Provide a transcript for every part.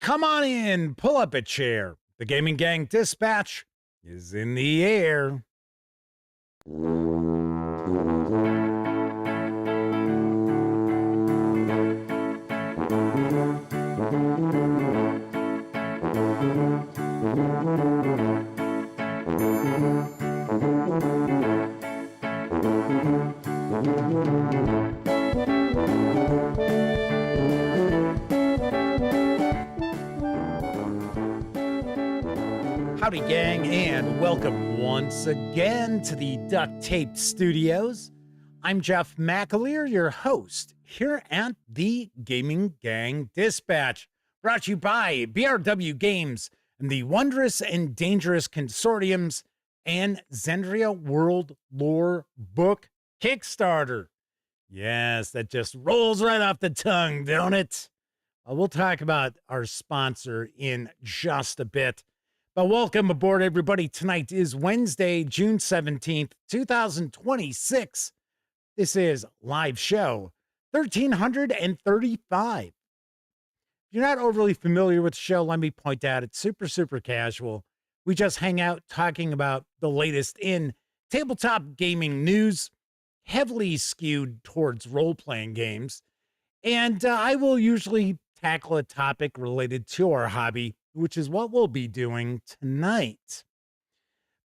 Come on in, pull up a chair. The Gaming Gang Dispatch is in the air. Howdy, gang, and welcome once again to the Duct Tape Studios. I'm Jeff McAleer, your host here at the Gaming Gang Dispatch, brought to you by BRW Games and the Wondrous and Dangerous Consortiums and Zendria World Lore Book Kickstarter. Yes, that just rolls right off the tongue, don't it? We'll talk about our sponsor in just a bit. But welcome aboard, everybody. Tonight is Wednesday, June 17th, 2026. This is live show 1335. If you're not overly familiar with the show, let me point out it's super casual. We just hang out talking about the latest in tabletop gaming news, heavily skewed towards role-playing games. And I will usually tackle a topic related to our hobby, which is what we'll be doing tonight.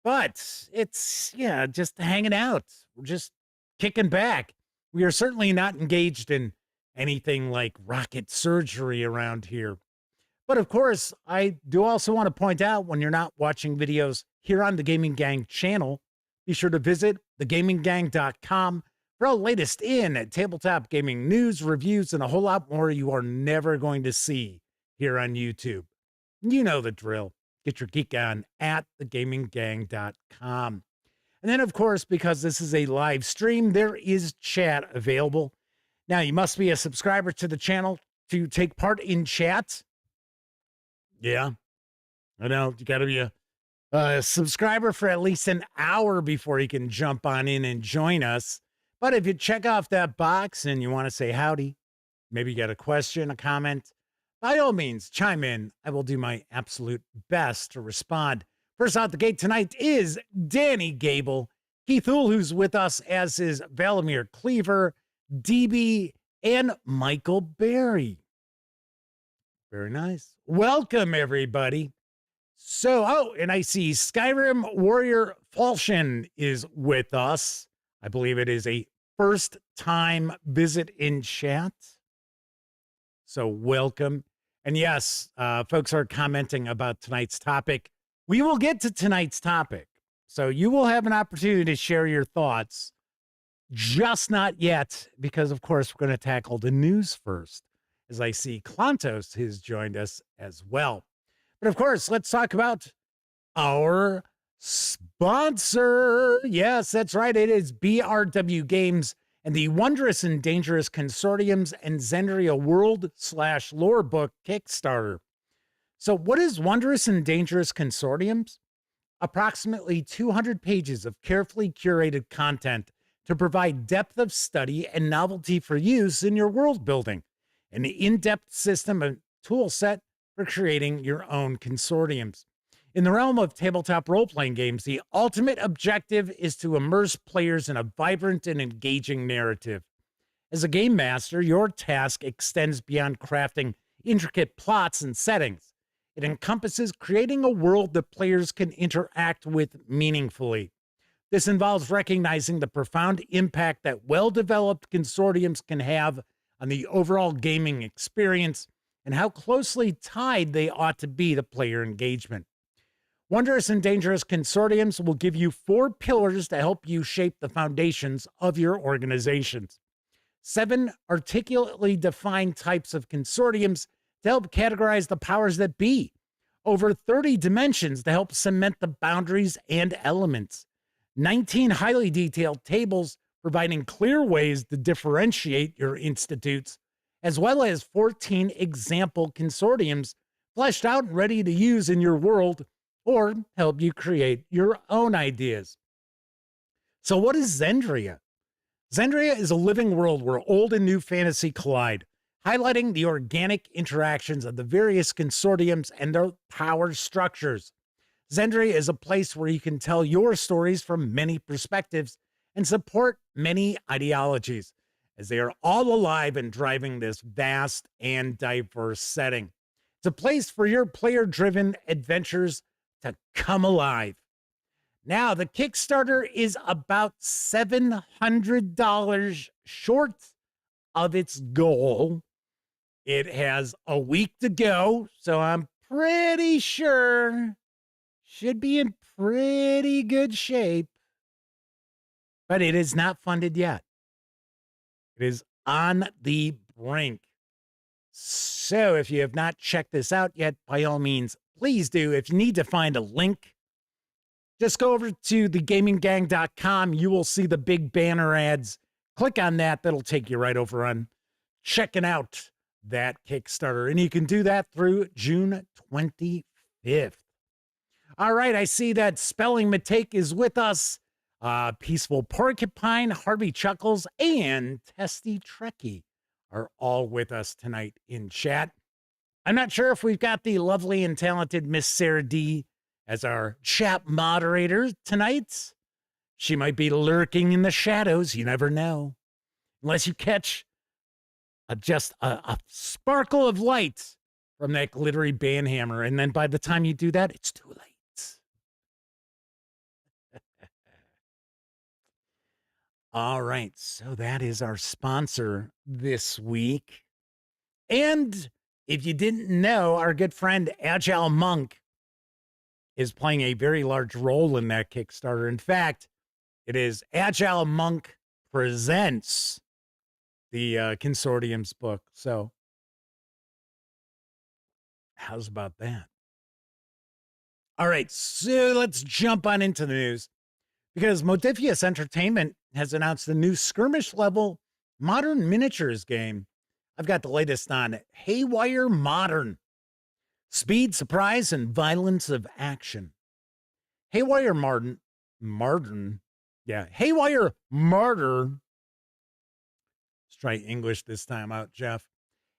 But it's, just hanging out. We're just kicking back. We are certainly not engaged in anything like rocket surgery around here. But of course, I do also want to point out, when you're not watching videos here on the Gaming Gang channel, be sure to visit thegaminggang.com for all latest in tabletop gaming news, reviews, and a whole lot more you are never going to see here on YouTube. You know the drill. Get your geek on at thegaminggang.com. And then, of course, because this is a live stream, there is chat available. Now, you must be a subscriber to the channel to take part in chat. Yeah, I know. You got to be a subscriber for at least an hour before you can jump on in and join us. But if you check off that box and you want to say howdy, maybe you got a question, a comment, by all means, chime in. I will do my absolute best to respond. First out the gate tonight is Danny Gable, Keith Hull, who's with us, as is Valimir Cleaver, DB, and Michael Berry. Very nice. Welcome, everybody. So, and I see Skyrim Warrior Falchion is with us. I believe it is a first-time visit in chat. So welcome. And yes, folks are commenting about tonight's topic. We will get to tonight's topic. So you will have an opportunity to share your thoughts. Just not yet, because of course we're going to tackle the news first, as I see Klantos has joined us as well. But of course, let's talk about our sponsor. Yes, that's right. It is BRW Games and the Wondrous and Dangerous Consortiums and Zendria World/Lore Book Kickstarter. So what is Wondrous and Dangerous Consortiums? Approximately 200 pages of carefully curated content to provide depth of study and novelty for use in your world building. An in-depth system and tool set for creating your own consortiums. In the realm of tabletop role-playing games, the ultimate objective is to immerse players in a vibrant and engaging narrative. As a game master, your task extends beyond crafting intricate plots and settings. It encompasses creating a world that players can interact with meaningfully. This involves recognizing the profound impact that well-developed consortiums can have on the overall gaming experience and how closely tied they ought to be to player engagement. Wondrous and Dangerous Consortiums will give you 4 pillars to help you shape the foundations of your organizations. 7 articulately defined types of consortiums to help categorize the powers that be. Over 30 dimensions to help cement the boundaries and elements. 19 highly detailed tables providing clear ways to differentiate your institutes, as well as 14 example consortiums fleshed out and ready to use in your world or help you create your own ideas. So what is Zendria? Zendria is a living world where old and new fantasy collide. highlighting the organic interactions of the various consortiums and their power structures. Zendry is a place where you can tell your stories from many perspectives and support many ideologies, as they are all alive and driving this vast and diverse setting. It's a place for your player-driven adventures to come alive. Now, the Kickstarter is about $700 short of its goal. It has a week to go, so I'm pretty sure should be in pretty good shape. But it is not funded yet. It is on the brink. So if you have not checked this out yet, by all means, please do. If you need to find a link, just go over to thegaminggang.com. You will see the big banner ads. Click on that. That'll take you right over on checking out that Kickstarter. And you can do that through June 25th. All right, I see that Spelling Mistake is with us. Peaceful Porcupine, Harvey Chuckles, and Testy Trekkie are all with us tonight in chat. I'm not sure if we've got the lovely and talented Miss Sarah D as our chat moderator tonight. She might be lurking in the shadows. You never know. Unless you catch just a sparkle of light from that glittery banhammer. And then by the time you do that, it's too late. All right, so that is our sponsor this week. And if you didn't know, our good friend Agile Monk is playing a very large role in that Kickstarter. In fact, it is Agile Monk Presents, the consortium's book. So how's about that? All right, so let's jump on into the news, because Modiphius Entertainment has announced a new skirmish level modern miniatures game. I've got the latest on Haywire Modern. Speed, surprise, and violence of action. Haywire Modern. Haywire Modern. Let's try English this time out, Jeff.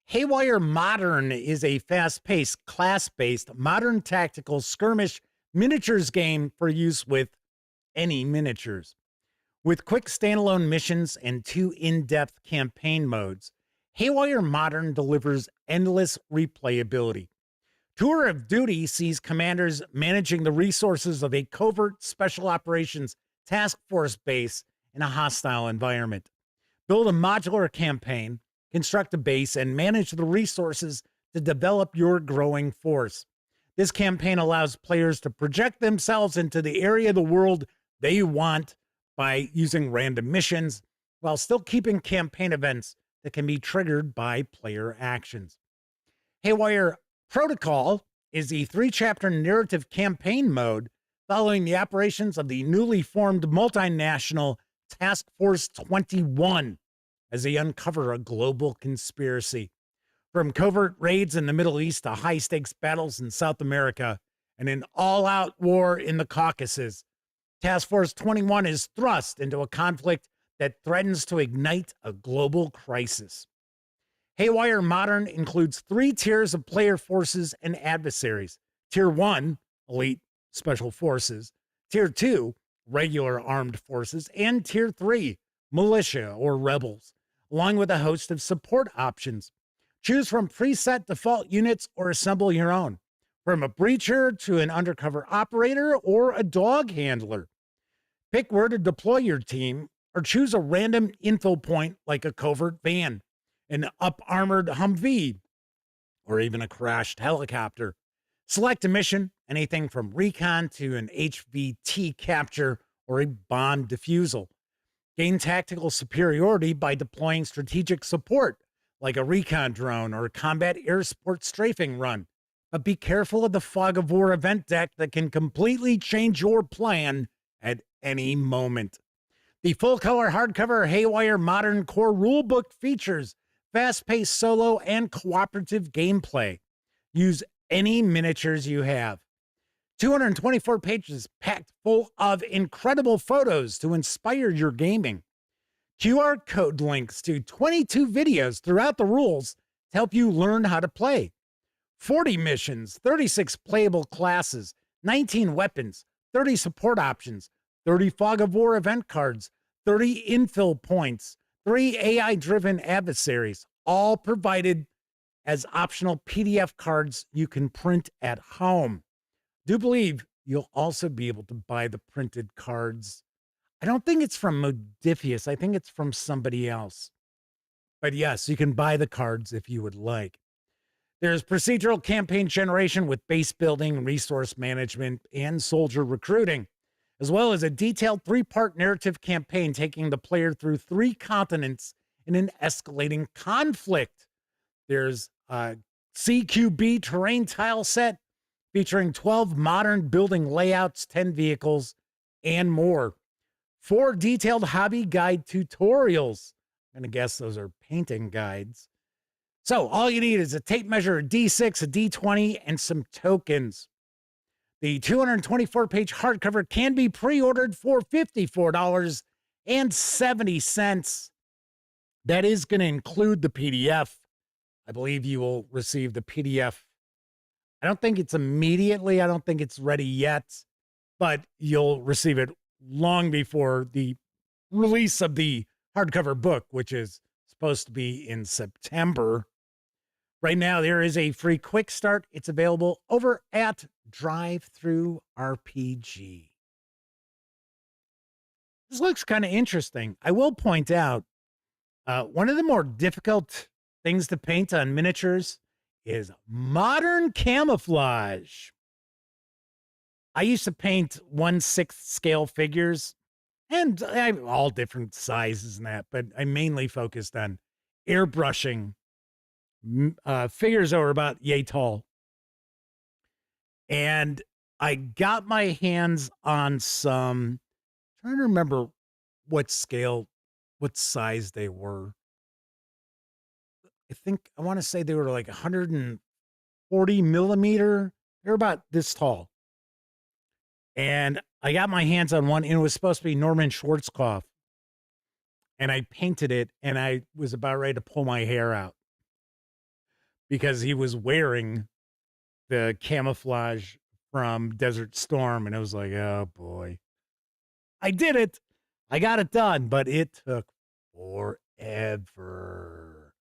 Haywire Modern is a fast-paced, class-based, modern tactical skirmish miniatures game for use with any miniatures. With quick standalone missions and 2 in-depth campaign modes, Haywire Modern delivers endless replayability. Tour of Duty sees commanders managing the resources of a covert special operations task force base in a hostile environment. Build a modular campaign, construct a base, and manage the resources to develop your growing force. This campaign allows players to project themselves into the area of the world they want by using random missions, while still keeping campaign events that can be triggered by player actions. Haywire Protocol is the 3-chapter narrative campaign mode following the operations of the newly formed multinational Task Force 21 as they uncover a global conspiracy. From covert raids in the Middle East to high-stakes battles in South America and an all-out war in the Caucasus, Task Force 21 is thrust into a conflict that threatens to ignite a global crisis. Haywire Modern includes 3 tiers of player forces and adversaries. Tier 1, Elite Special Forces. Tier 2, Regular Armed Forces. And Tier 3, Militia or Rebels, along with a host of support options. Choose from preset default units or assemble your own, from a breacher to an undercover operator or a dog handler. Pick where to deploy your team, or choose a random info point like a covert van, an up-armored Humvee, or even a crashed helicopter. Select a mission, anything from recon to an HVT capture or a bomb defusal. Gain tactical superiority by deploying strategic support, like a recon drone or a combat air support strafing run. But be careful of the Fog of War event deck that can completely change your plan at any moment. The full-color hardcover Haywire Modern Core Rulebook features fast-paced solo and cooperative gameplay. Use any miniatures you have. 224 pages packed full of incredible photos to inspire your gaming. QR code links to 22 videos throughout the rules to help you learn how to play. 40 missions, 36 playable classes, 19 weapons, 30 support options, 30 Fog of War event cards, 30 infill points, 3 AI-driven adversaries, all provided as optional PDF cards you can print at home. Do believe you'll also be able to buy the printed cards. I don't think it's from Modiphius. I think it's from somebody else. But yes, you can buy the cards if you would like. There's procedural campaign generation with base building, resource management, and soldier recruiting, as well as a detailed 3-part narrative campaign taking the player through 3 continents in an escalating conflict. There's a CQB terrain tile set featuring 12 modern building layouts, 10 vehicles, and more. 4 detailed hobby guide tutorials. I'm going to guess those are painting guides. So all you need is a tape measure, a D6, a D20, and some tokens. The 224-page hardcover can be pre-ordered for $54.70. That is going to include the PDF. I believe you will receive the PDF. I don't think it's immediately. I don't think it's ready yet, but you'll receive it long before the release of the hardcover book, which is supposed to be in September. Right now, there is a free quick start. It's available over at DriveThruRPG. This looks kind of interesting. I will point out, one of the more difficult things to paint on miniatures is modern camouflage. I used to paint 1/6 scale figures, and I'm all different sizes and that, but I mainly focused on airbrushing figures that were about yay tall. And I got my hands on some, trying to remember what scale, what size they were. I want to say they were like 140 millimeter. They're about this tall. And I got my hands on one, and it was supposed to be Norman Schwarzkopf. And I painted it, and I was about ready to pull my hair out because he was wearing the camouflage from Desert Storm. And I was like, oh boy. I did it. I got it done, but it took forever.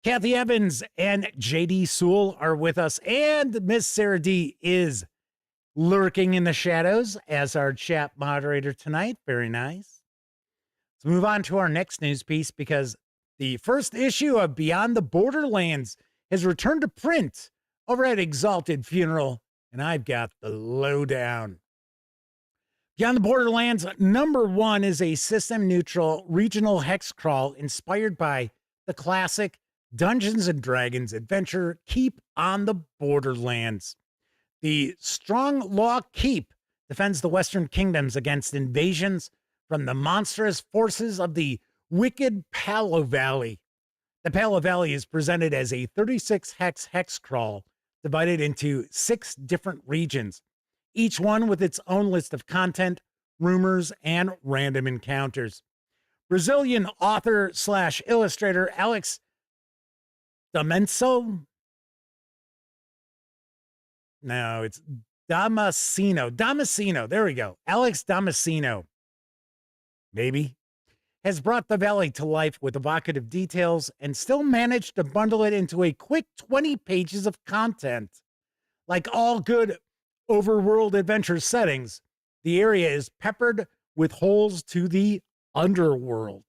Kathy Evans and JD Sewell are with us, and Miss Sarah D is lurking in the shadows as our chat moderator tonight. Very nice. Let's move on to our next news piece, because the first issue of Beyond the Borderlands has returned to print over at Exalted Funeral, and I've got the lowdown. Beyond the Borderlands #1 is a system-neutral regional hex crawl inspired by the classic Dungeons & Dragons adventure Keep on the Borderlands. The Strong Law Keep defends the Western Kingdoms against invasions from the monstrous forces of the wicked Palo Valley. The Palo Valley is presented as a 36-hex hex crawl divided into 6 different regions, each one with its own list of content, rumors, and random encounters. Brazilian author/illustrator Alex Damasceno. No, it's Damasceno. There we go. Alex Damasceno, maybe, has brought the valley to life with evocative details and still managed to bundle it into a quick 20 pages of content. Like all good overworld adventure settings, the area is peppered with holes to the underworld.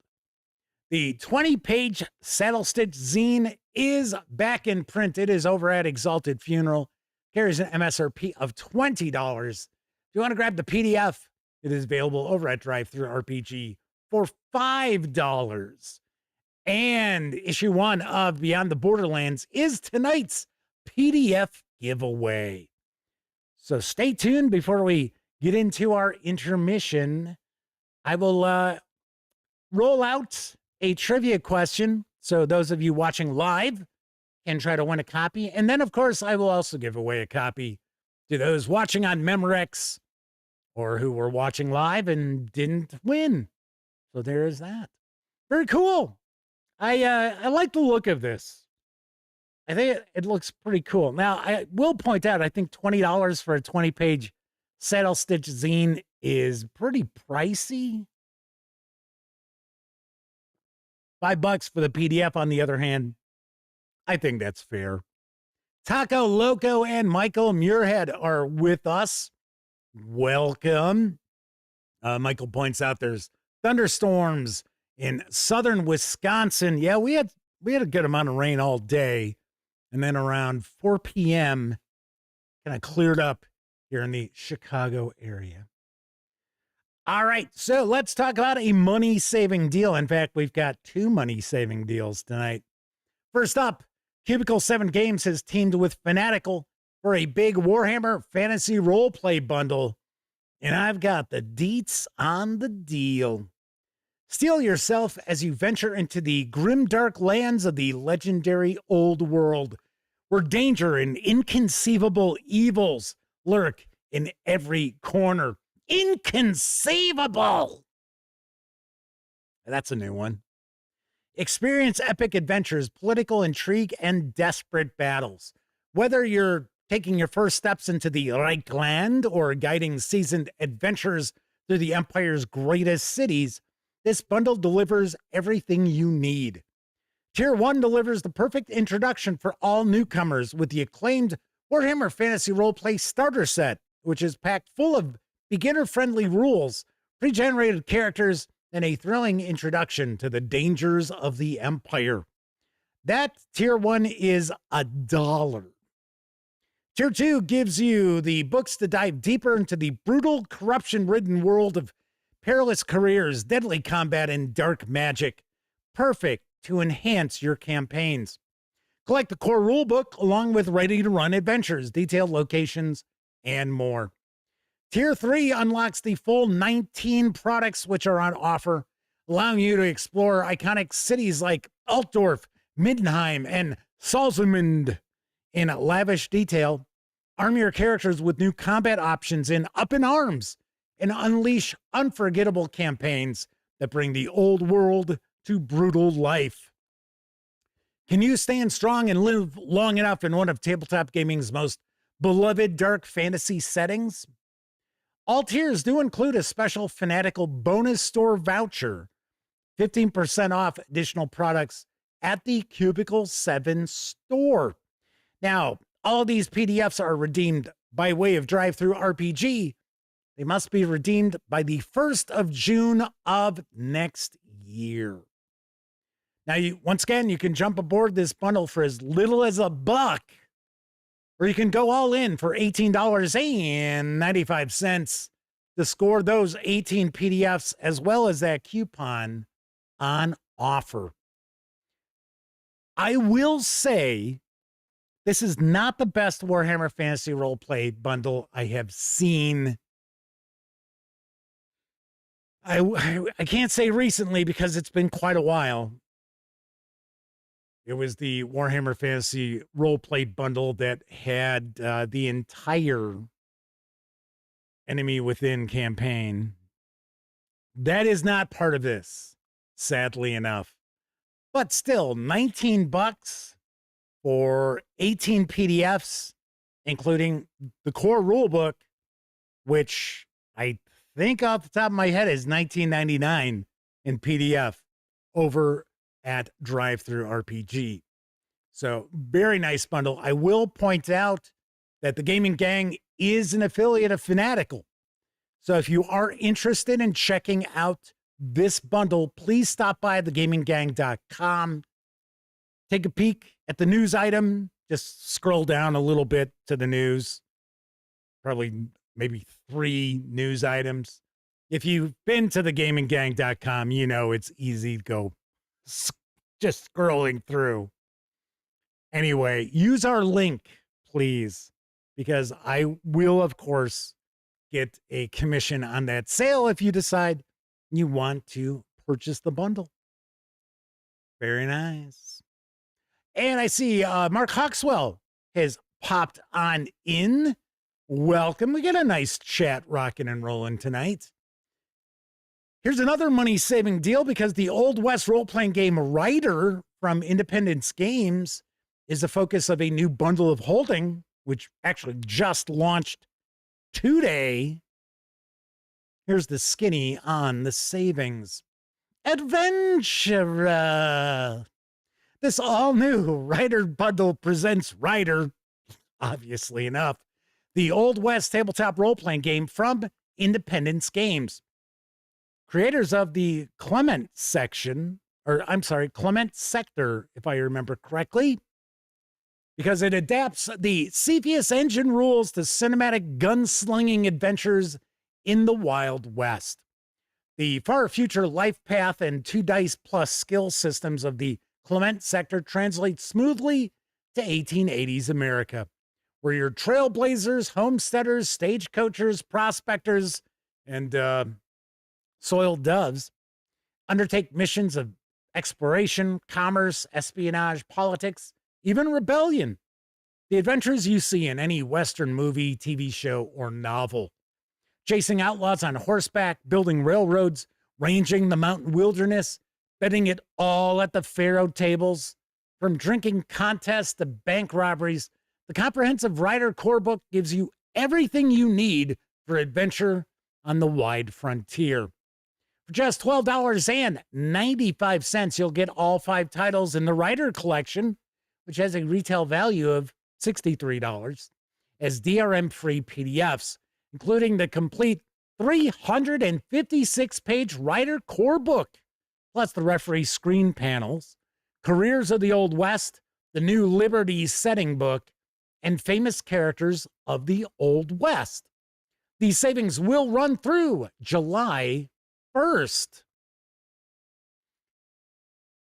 The 20-page saddle-stitch zine is back in print. It is over at Exalted Funeral. Carries an MSRP of $20. If you want to grab the PDF, it is available over at DriveThruRPG for $5. And issue 1 of Beyond the Borderlands is tonight's PDF giveaway. So stay tuned. Before we get into our intermission, I will roll out a trivia question, so those of you watching live can try to win a copy. And then, of course, I will also give away a copy to those watching on Memorex or who were watching live and didn't win. So there is that. Very cool. I like the look of this. I think it looks pretty cool. Now, I will point out, I think $20 for a 20-page saddle stitch zine is pretty pricey. $5 for the PDF, on the other hand, I think that's fair. Taco Loco and Michael Muirhead are with us. Welcome. Michael points out there's thunderstorms in southern Wisconsin. Yeah, we had a good amount of rain all day. And then around 4 p.m., kind of cleared up here in the Chicago area. All right, so let's talk about a money-saving deal. In fact, we've got 2 money-saving deals tonight. First up, Cubicle 7 Games has teamed with Fanatical for a big Warhammer Fantasy Roleplay bundle. And I've got the deets on the deal. Steel yourself as you venture into the grimdark lands of the legendary old world, where danger and inconceivable evils lurk in every corner. Inconceivable! That's a new one. Experience epic adventures, political intrigue, and desperate battles. Whether you're taking your first steps into the Reichland or guiding seasoned adventurers through the Empire's greatest cities, this bundle delivers everything you need. Tier 1 delivers the perfect introduction for all newcomers with the acclaimed Warhammer Fantasy Roleplay Starter Set, which is packed full of beginner-friendly rules, pre-generated characters, and a thrilling introduction to the dangers of the Empire. That Tier 1 is $1. Tier 2 gives you the books to dive deeper into the brutal, corruption-ridden world of perilous careers, deadly combat, and dark magic. Perfect to enhance your campaigns. Collect the core rulebook along with ready-to-run adventures, detailed locations, and more. Tier 3 unlocks the full 19 products which are on offer, allowing you to explore iconic cities like Altdorf, Middenheim, and Salzamund in lavish detail. Arm your characters with new combat options in Up in Arms, and unleash unforgettable campaigns that bring the old world to brutal life. Can you stand strong and live long enough in one of tabletop gaming's most beloved dark fantasy settings? All tiers do include a special Fanatical bonus store voucher, 15% off additional products at the Cubicle 7 store. Now, all of these PDFs are redeemed by way of DriveThruRPG. They must be redeemed by the 1st of June of next year. Now, once again, you can jump aboard this bundle for as little as $1, or you can go all in for $18.95 to score those 18 PDFs as well as that coupon on offer. I will say this is not the best Warhammer Fantasy Roleplay bundle I have seen. I can't say recently because it's been quite a while. It was the Warhammer Fantasy Roleplay bundle that had the entire Enemy Within campaign. That is not part of this, sadly enough. But still, $19 for 18 PDFs, including the core rulebook, which I think off the top of my head is $19.99 in PDF over at DriveThruRPG. So very nice bundle. I will point out that the Gaming Gang is an affiliate of Fanatical. So if you are interested in checking out this bundle, please stop by thegaminggang.com. Take a peek at the news item. Just scroll down a little bit to the news. Probably maybe 3 news items. If you've been to thegaminggang.com, you know it's easy to go just scrolling through. Anyway, use our link, please, because I will, of course, get a commission on that sale if you decide you want to purchase the bundle. Very nice. And I see Mark Hawkswell has popped on in. Welcome. We get a nice chat rocking and rolling tonight. Here's another money-saving deal because the Old West role-playing game Rider from Independence Games is the focus of a new bundle of holding, which actually just launched today. Here's the skinny on the savings. Adventure! This all-new Rider bundle presents Rider, obviously enough, the Old West tabletop role-playing game from Independence Games. Creators of the Clement Sector, if I remember correctly, because it adapts the Cepheus engine rules to cinematic gunslinging adventures in the Wild West. The far future life path and 2 dice plus skill systems of the Clement Sector translate smoothly to 1880s America, where your trailblazers, homesteaders, stagecoachers, prospectors, and soiled doves undertake missions of exploration, commerce, espionage, politics, even rebellion. The adventures you see in any Western movie, TV show, or novel. Chasing outlaws on horseback, building railroads, ranging the mountain wilderness, betting it all at the faro tables. From drinking contests to bank robberies, the comprehensive Rider core book gives you everything you need for adventure on the wide frontier. For just $12.95, you'll get all 5 titles in the Rider collection, which has a retail value of $63, as DRM-free PDFs, including the complete 356-page Rider core book, plus the referee screen panels, Careers of the Old West, the new Liberty setting book, and famous characters of the Old West. These savings will run through July 1st.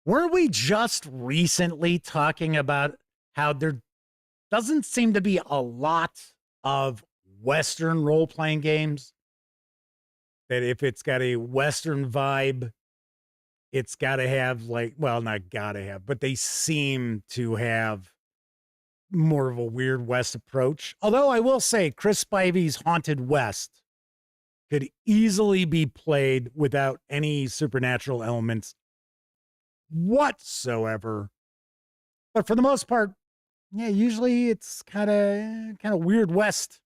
Weren't we just recently talking about how there doesn't seem to be a lot of Western role-playing games? That if it's got a Western vibe, it's got to have not got to have, but they seem to have more of a Weird West approach. Although I will say Chris Spivey's Haunted West could easily be played without any supernatural elements whatsoever. But for the most part, yeah, usually it's kind of Weird West.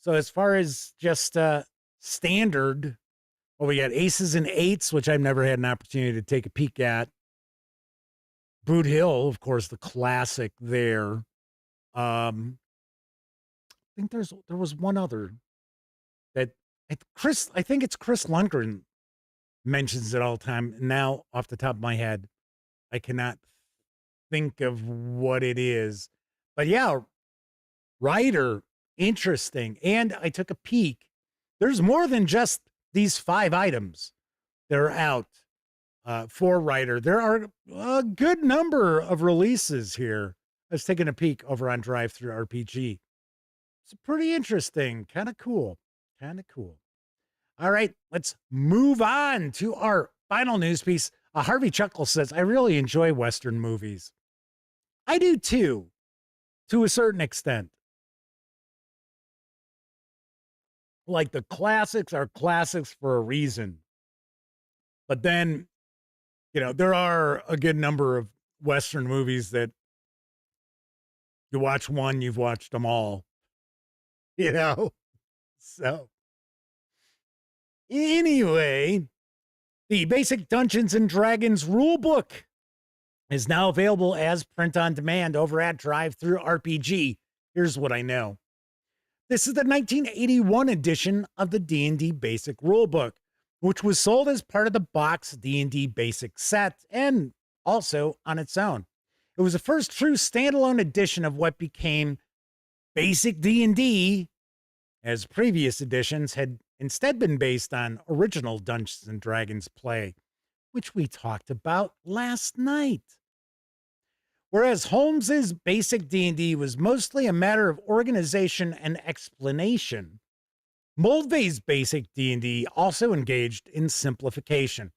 So as far as just standard, well, we got Aces and Eights, which I've never had an opportunity to take a peek at. Boot Hill, of course, the classic there. I think there was one other that I think it's Chris Lundgren mentions it all the time. Now, off the top of my head, I cannot think of what it is. But yeah, Rider, interesting. And I took a peek. There's more than just these 5 items that are out for Rider. There are a good number of releases here. I was taking a peek over on DriveThruRPG. It's pretty interesting. Kind of cool. All right, let's move on to our final news piece. Harvey Chuckle says, I really enjoy Western movies. I do too, to a certain extent. Like the classics are classics for a reason. But then, there are a good number of Western movies that you watch one, you've watched them all. So anyway, the basic Dungeons and Dragons rulebook is now available as print on demand over at DriveThruRPG. Here's what I know. This is the 1981 edition of the D&D Basic Rulebook, which was sold as part of the box D&D Basic set and also on its own. It was the first true standalone edition of what became Basic D&D, as previous editions had instead been based on original Dungeons and Dragons play, which we talked about last night. Whereas Holmes's Basic D&D was mostly a matter of organization and explanation, Moldvay's Basic D&D also engaged in simplification.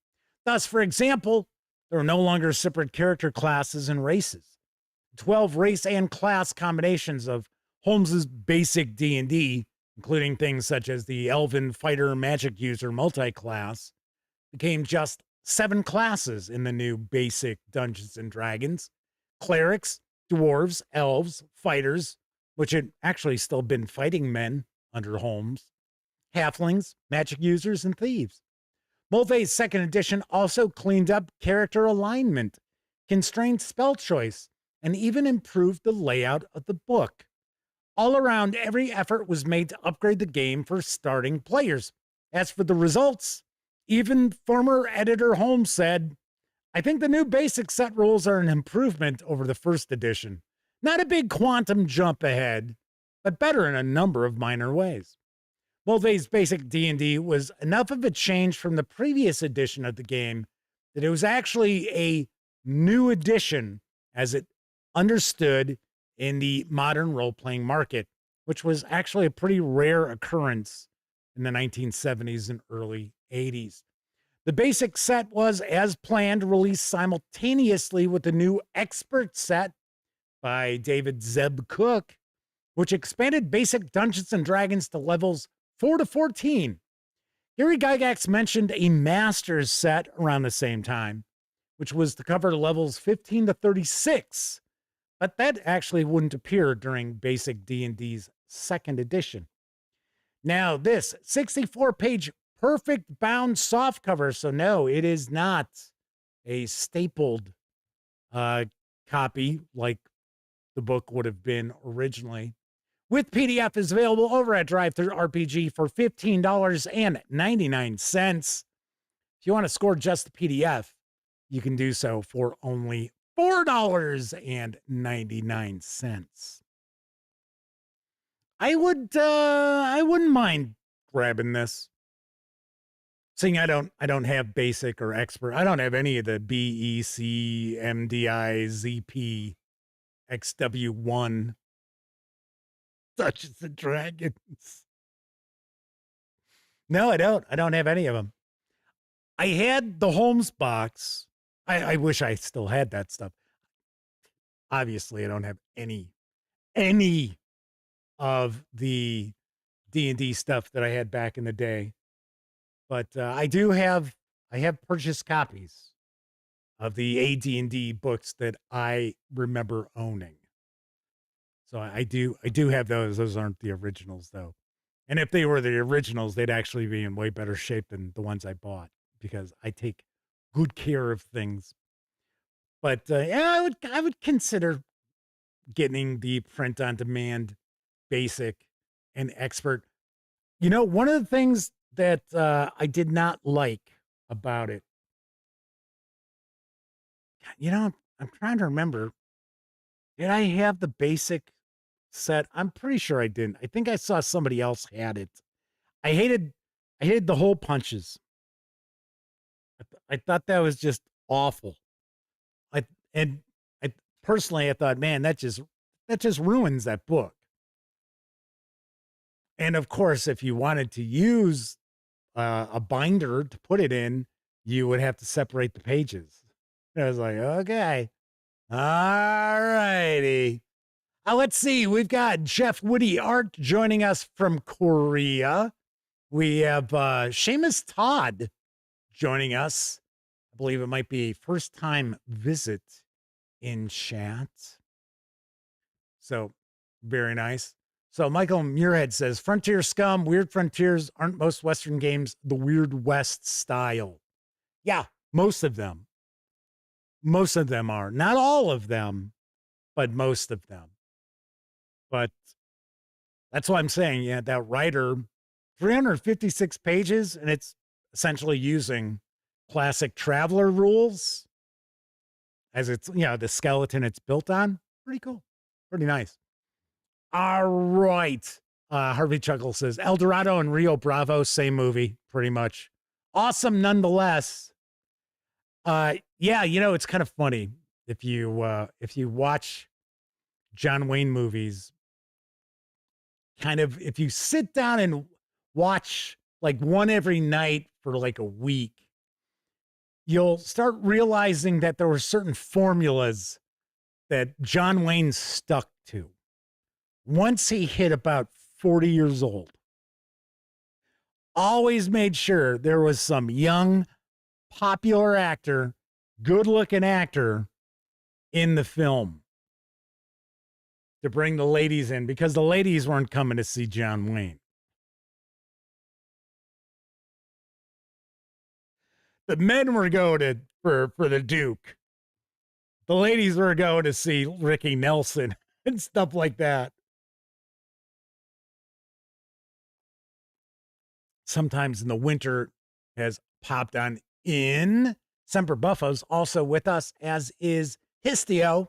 Thus, for example, there are no longer separate character classes and races. 12 race and class combinations of Holmes's Basic D&D, including things such as the Elven Fighter Magic User multi-class, became just 7 classes in the new Basic Dungeons and Dragons: Clerics, dwarves, elves, fighters, which had actually still been fighting men under Holmes, halflings, magic users, and thieves. Mulvey's second edition also cleaned up character alignment, constrained spell choice, and even improved the layout of the book. All around, every effort was made to upgrade the game for starting players. As for the results, even former editor Holmes said, "I think the new basic set rules are an improvement over the first edition. Not a big quantum jump ahead, but better in a number of minor ways." Mulvey's basic D&D was enough of a change from the previous edition of the game that it was actually a new edition as it understood in the modern role-playing market, which was actually a pretty rare occurrence in the 1970s and early 80s. The basic set was, as planned, released simultaneously with the new expert set by David Zeb Cook, which expanded basic Dungeons & Dragons to levels 4 to 14. Gary Gygax mentioned a Masters set around the same time, which was to cover levels 15 to 36, but that actually wouldn't appear during basic D&D's second edition. Now, this 64-page perfect bound softcover, so no, it is not a stapled copy like the book would have been originally. With PDF is available over at DriveThruRPG for $15.99. If you want to score just the PDF, you can do so for only $4.99. I wouldn't mind grabbing this. Seeing I don't have basic or expert. I don't have any of the BEC, MDI, ZP, XW1 Dungeons and Dragons. No, I don't. I don't have any of them. I had the Holmes box. I wish I still had that stuff. Obviously, I don't have any of the D&D stuff that I had back in the day. But I have purchased copies of the AD&D books that I remember owning. So I do have those. Those aren't the originals, though. And if they were the originals, they'd actually be in way better shape than the ones I bought because I take good care of things. But yeah, I would consider getting the print on demand, basic, and expert. You know, one of the things that I did not like about it, you know, I'm trying to remember. Did I have the basic set? I'm pretty sure I didn't. I think I saw somebody else had it. I hated the hole punches. I thought that was just awful. I personally thought, man, that just ruins that book. And of course, if you wanted to use a binder to put it in, you would have to separate the pages. And I was like, okay, all righty. Let's see. We've got Jeff Woody Art joining us from Korea. We have Seamus Todd joining us. I believe it might be a first-time visit in chat. So, very nice. So, Michael Muirhead says, Frontier Scum, Weird Frontiers, aren't most Western games the Weird West style? Yeah, most of them. Most of them are. Not all of them, but most of them. But that's what I'm saying. Yeah, that writer, 356 pages, and it's essentially using classic Traveler rules as it's, you know, the skeleton it's built on. Pretty cool. Pretty nice. All right. Harvey Chuckle says, El Dorado and Rio Bravo, same movie, pretty much. Awesome nonetheless. Yeah, you know, it's kind of funny if you watch John Wayne movies, kind of, if you sit down and watch like one every night for like a week, you'll start realizing that there were certain formulas that John Wayne stuck to once he hit about 40 years old. Always made sure there was some young, popular actor, good-looking actor in the film. to bring the ladies in because the ladies weren't coming to see John Wayne. The men were going for the Duke. The ladies were going to see Ricky Nelson and stuff like that. Sometimes in the winter has popped on in. Semper Buffo's also with us, as is Histio.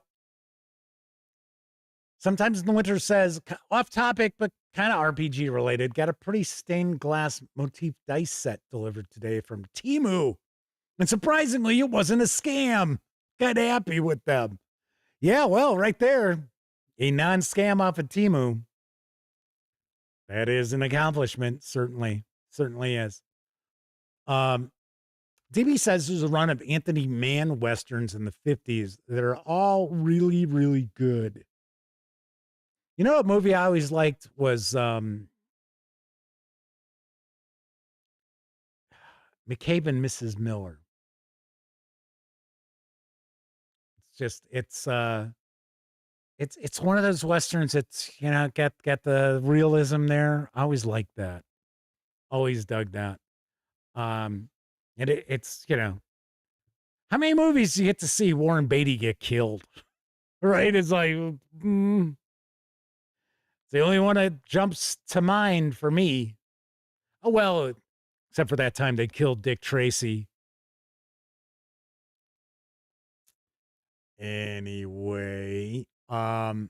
Sometimes in the winter says, off topic, but kind of RPG related. Got a pretty stained glass motif dice set delivered today from Temu. And surprisingly, it wasn't a scam. Got happy with them. Yeah, well, right there. A non-scam off of Temu. That is an accomplishment, certainly. Certainly is. DB says there's a run of Anthony Mann Westerns in the 50s that are all really, really good. You know what movie I always liked was McCabe and Mrs. Miller. It's one of those Westerns that's, you know, got the realism there. I always liked that. Always dug that. And it's, you know, how many movies do you get to see Warren Beatty get killed? Right? It's like, it's the only one that jumps to mind for me. Oh, well, except for that time they killed Dick Tracy. Anyway, so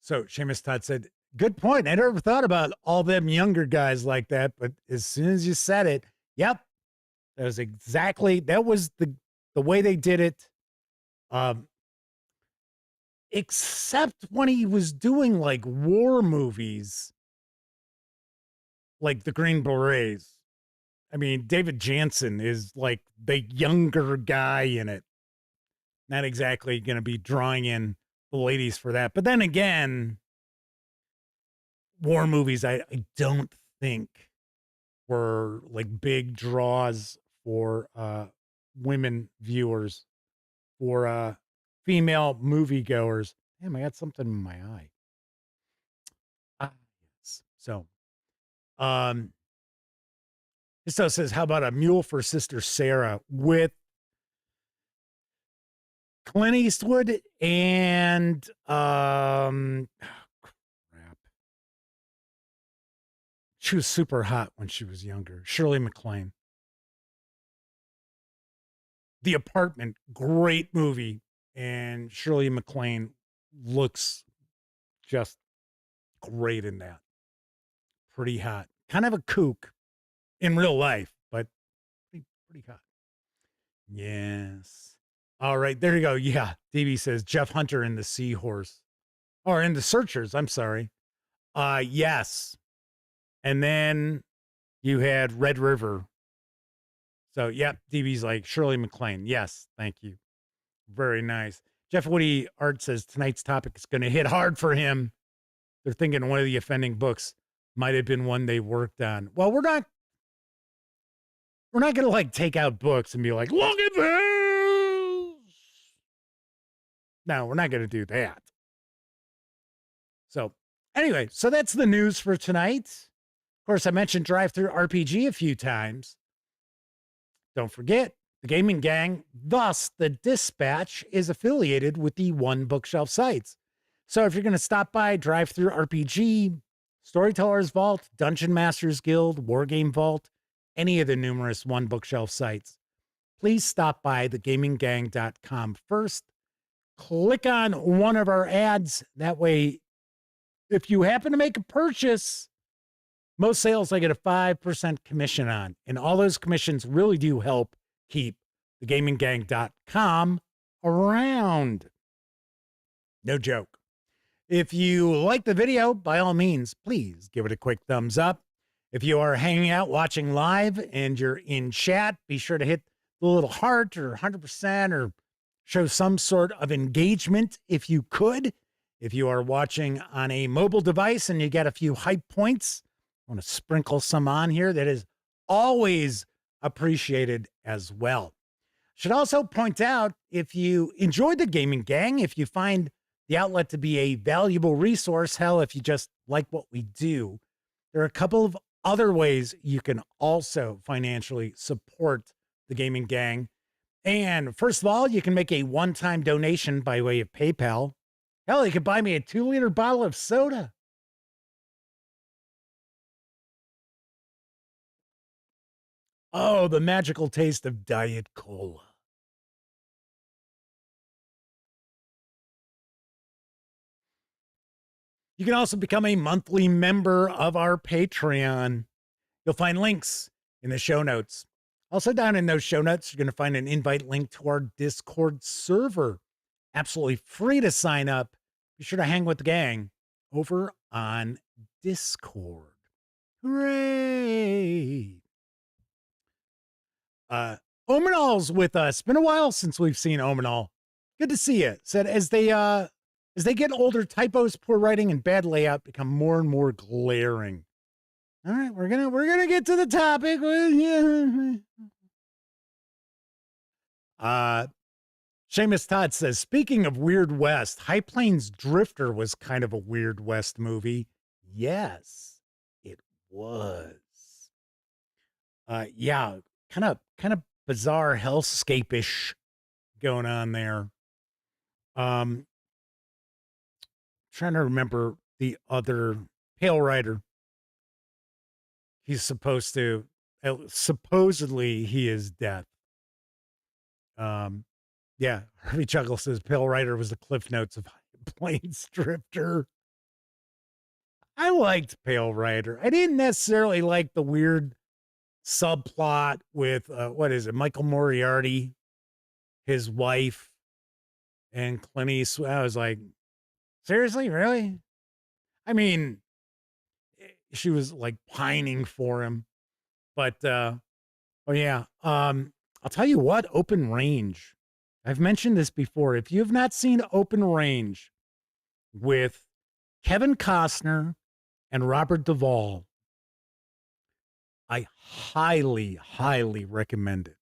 Seamus Todd said, good point. I never thought about all them younger guys like that, but as soon as you said it, yep, that was the way they did it. Except when he was doing like war movies, like the Green Berets. I mean, David Jansen is like the younger guy in it. Not exactly going to be drawing in the ladies for that. But then again, war movies, I don't think were like big draws for women viewers, for female moviegoers. Damn, I got something in my eye. Yes. So, this says, how about a mule for Sister Sarah with Clint Eastwood and crap. She was super hot when she was younger. Shirley MacLaine. The Apartment, great movie, and Shirley MacLaine looks just great in that. Pretty hot. Kind of a kook in real life, but pretty hot. Yes. All right, there you go. Yeah, DB says Jeff Hunter in The Seahorse. Or in The Searchers, I'm sorry. Yes. And then you had Red River. So, yep, DB's like Shirley MacLaine. Yes, thank you. Very nice. Jeff Woody Art says tonight's topic is going to hit hard for him. They're thinking one of the offending books might have been one they worked on. Well, we're not going to like take out books and be like, look at this. No, we're not going to do that. So anyway, so that's the news for tonight. Of course, I mentioned DriveThruRPG a few times. Don't forget, the Gaming Gang, thus the Dispatch, is affiliated with the One Bookshelf sites. So if you're going to stop by DriveThruRPG, Storytellers Vault, Dungeon Masters Guild, Wargame Vault, any of the numerous One Bookshelf sites, please stop by thegaminggang.com first. Click on one of our ads. That way, if you happen to make a purchase, most sales I get a 5% commission on. And all those commissions really do help keep thegaminggang.com around. No joke. If you like the video, by all means, please give it a quick thumbs up. If you are hanging out watching live and you're in chat, be sure to hit the little heart or 100% or show some sort of engagement if you could. If you are watching on a mobile device and you get a few hype points, I want to sprinkle some on here. That is always appreciated as well. Should also point out, if you enjoyed the Gaming Gang, if you find the outlet to be a valuable resource. Hell, if you just like what we do, there are a couple of other ways you can also financially support the Gaming Gang. And first of all, you can make a one-time donation by way of PayPal. Hell, you could buy me a 2-liter bottle of soda. Oh, the magical taste of Diet Cola. You can also become a monthly member of our Patreon. You'll find links in the show notes. Also, down in those show notes, you're going to find an invite link to our Discord server. Absolutely free to sign up. Be sure to hang with the gang over on Discord. Hooray! Omenal's with us. Been a while since we've seen Omenal. Good to see you. Said as they get older, typos, poor writing, and bad layout become more and more glaring. All right, we're gonna get to the topic. Seamus Todd says, speaking of Weird West, High Plains Drifter was kind of a Weird West movie. Yes, it was. Yeah, kind of bizarre hellscape-ish going on there. Trying to remember the other Pale Rider. He's supposedly he is death. Yeah, Harvey Chuckle says Pale Rider was the Cliff Notes of Plains Drifter. I liked Pale Rider. I didn't necessarily like the weird subplot with what is it, Michael Moriarty, his wife, and Clint Eastwood. I was like, seriously, really? I mean, she was like pining for him, but oh yeah. I'll tell you what, Open Range. I've mentioned this before. If you have not seen Open Range with Kevin Costner and Robert Duvall, I highly, highly recommend it,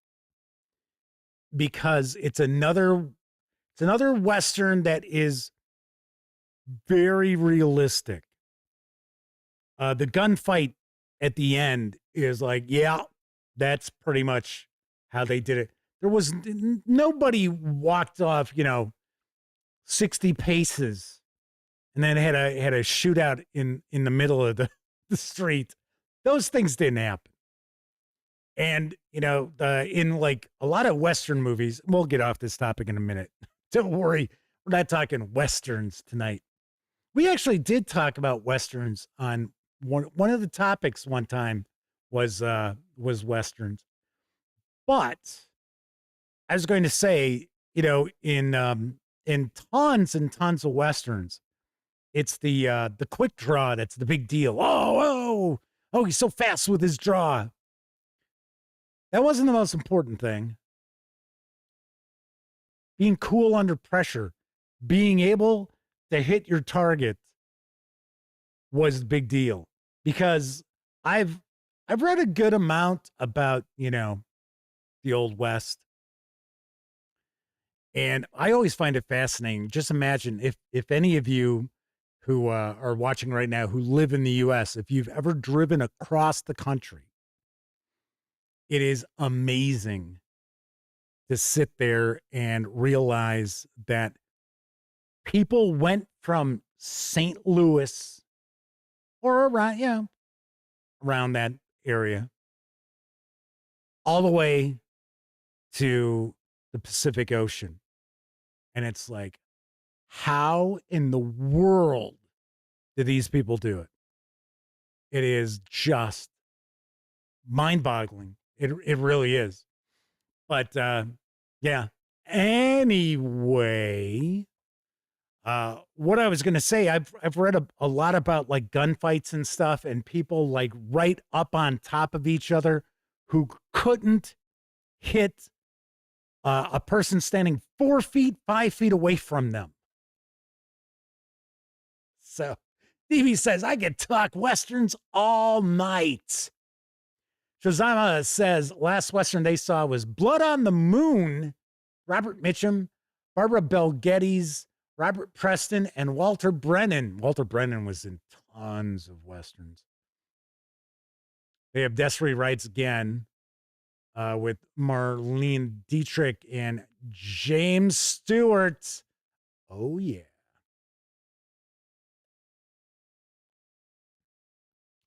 because it's another Western that is very realistic. The gunfight at the end is like, yeah, that's pretty much how they did it. There was nobody walked off, 60 paces and then had a shootout in the middle of the street. Those things didn't happen. And, in like a lot of Western movies, we'll get off this topic in a minute. Don't worry. We're not talking Westerns tonight. We actually did talk about Westerns on one of the topics one time was Westerns. But I was going to say, in tons and tons of Westerns, it's the quick draw that's the big deal. Oh, he's so fast with his draw. That wasn't the most important thing. Being cool under pressure, being able to hit your target was the big deal. Because I've read a good amount about, the Old West. And I always find it fascinating. Just imagine if any of you who are watching right now who live in the U.S., if you've ever driven across the country, it is amazing to sit there and realize that people went from St. Louis or around that area all the way to the Pacific Ocean. And it's like, how in the world do these people do it? It is just mind-boggling. It really is. But yeah. Anyway, what I was going to say, I've read a lot about like gunfights and stuff, and people like right up on top of each other who couldn't hit a person standing 4 feet, 5 feet away from them. So Stevie says, I could talk Westerns all night. Shazama says, last Western they saw was Blood on the Moon, Robert Mitchum, Barbara Bel Geddes, Robert Preston, and Walter Brennan. Walter Brennan was in tons of Westerns. They have Desiree Wrights again with Marlene Dietrich and James Stewart. Oh, yeah.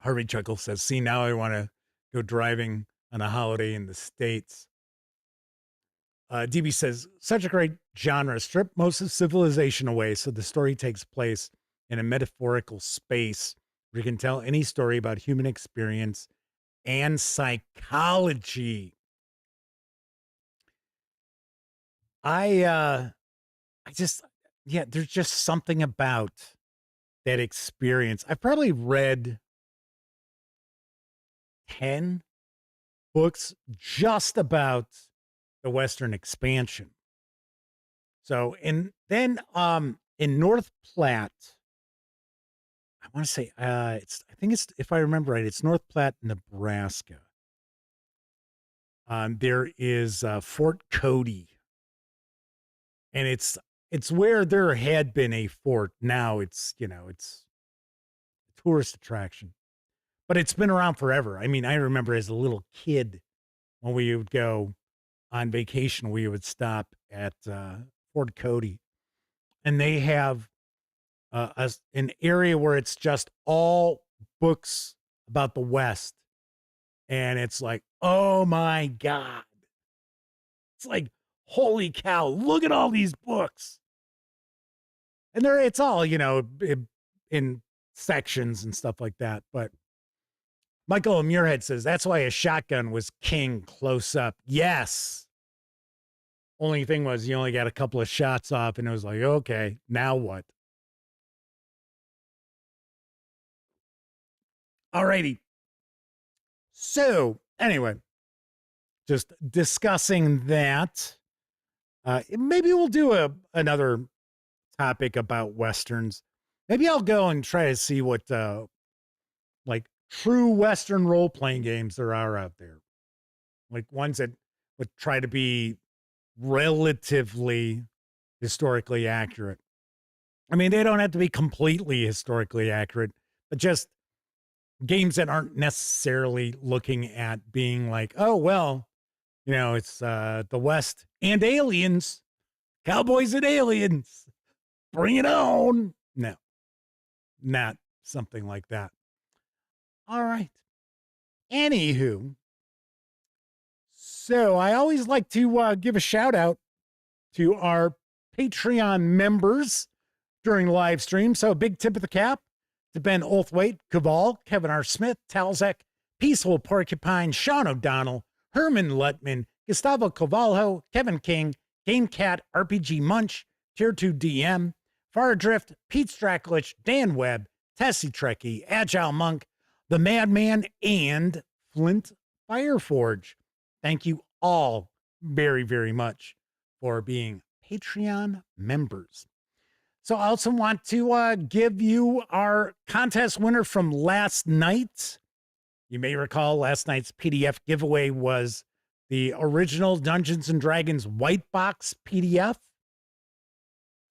Harvey Chuckle says, see, now I want to go driving on a holiday in the States. DB says, such a great genre. Strip most of civilization away so the story takes place in a metaphorical space where you can tell any story about human experience and psychology. I just, yeah, there's just something about that experience. I've probably read 10 books just about the Western expansion. So, and then in North Platte, I want to say I think it's, if I remember right, it's North Platte, Nebraska. There is Fort Cody, and it's where there had been a fort. Now it's, it's a tourist attraction, but it's been around forever. I mean, I remember as a little kid when we would go on vacation, we would stop at Fort Cody, and they have an area where it's just all books about the West. And it's like, oh my God. It's like, holy cow, look at all these books. And it's all, in sections and stuff like that. But Michael Muirhead says, that's why a shotgun was king close up. Yes. Only thing was you only got a couple of shots off and it was like, okay, now what? All righty. So anyway, just discussing that. Maybe we'll do another topic about Westerns. Maybe I'll go and try to see what like true Western role-playing games there are out there. Like ones that would try to be relatively historically accurate. I mean, they don't have to be completely historically accurate, but just games that aren't necessarily looking at being like, oh, well, it's the West and aliens, cowboys and aliens, bring it on. No, not something like that. All right. Anywho, so I always like to give a shout out to our Patreon members during live stream. So a big tip of the cap to Ben Oathwaite, Caval, Kevin R. Smith, Talzek, Peaceful Porcupine, Sean O'Donnell, Herman Lutman, Gustavo Cavalho, Kevin King, Game Cat, RPG Munch, Tier 2 DM, Far Adrift, Pete Straklich, Dan Webb, Tessie Trekkie, Agile Monk, The Madman, and Flint Fireforge. Thank you all very, very much for being Patreon members. So I also want to give you our contest winner from last night. You may recall last night's PDF giveaway was the original Dungeons and Dragons white box PDF.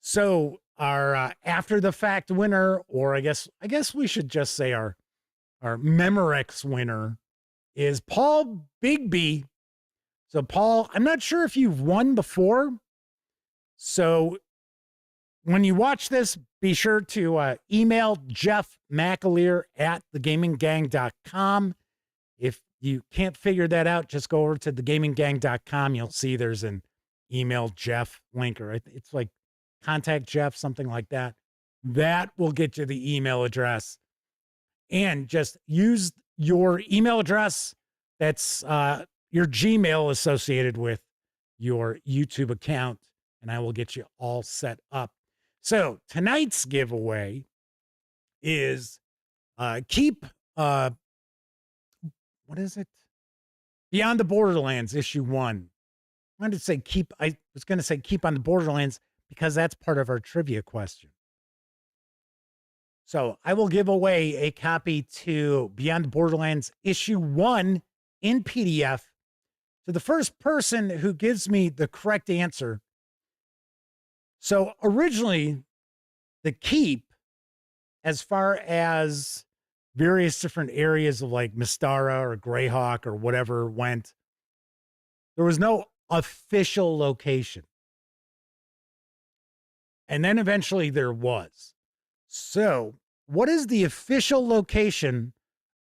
So our after the fact winner, or I guess we should just say our Memorex winner is Paul Bigby. So Paul, I'm not sure if you've won before. So when you watch this, be sure to email Jeff McAleer at thegaminggang.com. If you can't figure that out, just go over to thegaminggang.com. You'll see there's an email Jeff link, or it's like contact Jeff, something like that. That will get you the email address. And just use your email address that's your Gmail associated with your YouTube account, and I will get you all set up. So tonight's giveaway is keep what is it? Beyond the Borderlands issue 1. I wanted to say I was going to say keep on the Borderlands because that's part of our trivia question. So I will give away a copy to Beyond the Borderlands issue 1 in PDF to the first person who gives me the correct answer. So originally, the keep, as far as various different areas of like Mystara or Greyhawk or whatever went, there was no official location. And then eventually there was. So, what is the official location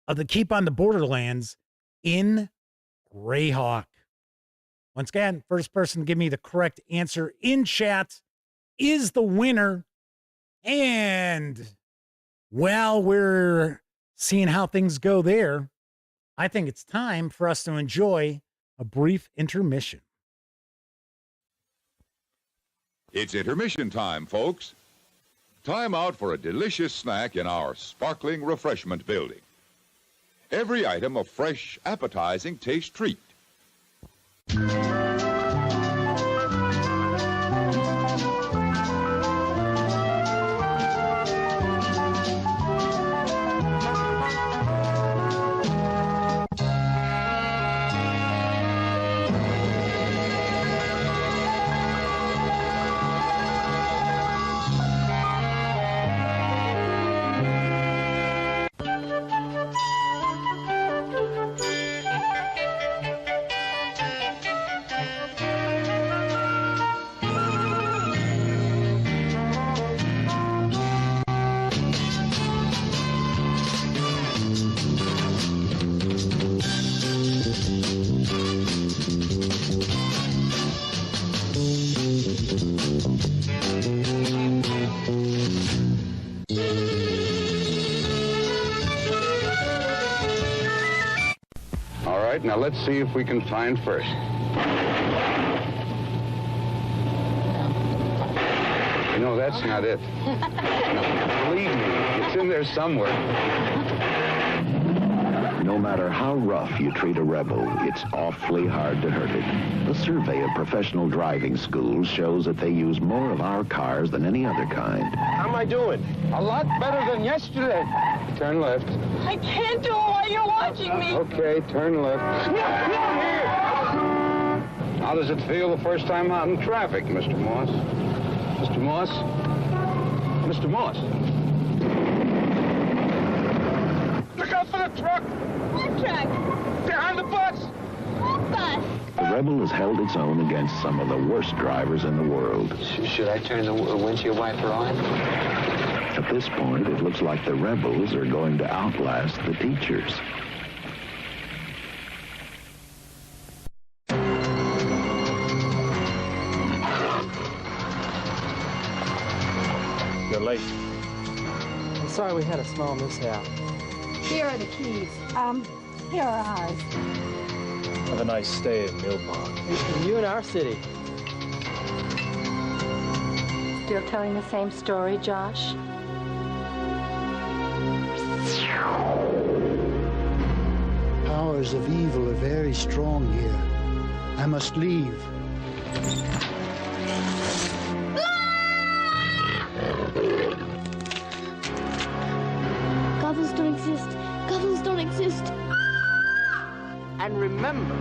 of the keep on the Borderlands in Greyhawk? Once again, first person to give me the correct answer in chat is the winner. And while we're seeing how things go there, I think it's time for us to enjoy a brief intermission. It's intermission time, folks. Time out for a delicious snack in our sparkling refreshment building. Every item a fresh, appetizing taste treat. Now let's see if we can find first. No, that's not it. No, believe me, it's in there somewhere. No matter how rough you treat a rebel, it's awfully hard to hurt it. A survey of professional driving schools shows that they use more of our cars than any other kind. How am I doing? A lot better than yesterday. Turn left. I can't do it while you're watching me. Okay, turn left. Here! How does it feel the first time out in traffic, Mr. Moss? Mr. Moss? Mr. Moss? Look out for the truck! What truck? Behind the bus! What bus? The rebel has held its own against some of the worst drivers in the world. Should I turn the windshield wiper on? At this point, it looks like the rebels are going to outlast the teachers. You're late. I'm sorry we had a small mishap. Here are the keys. Here are ours. Have a nice stay at Mill Pond. And you in our city. Still telling the same story, Josh? Powers of evil are very strong here. I must leave. Goblins don't exist. Goblins don't exist. And remember,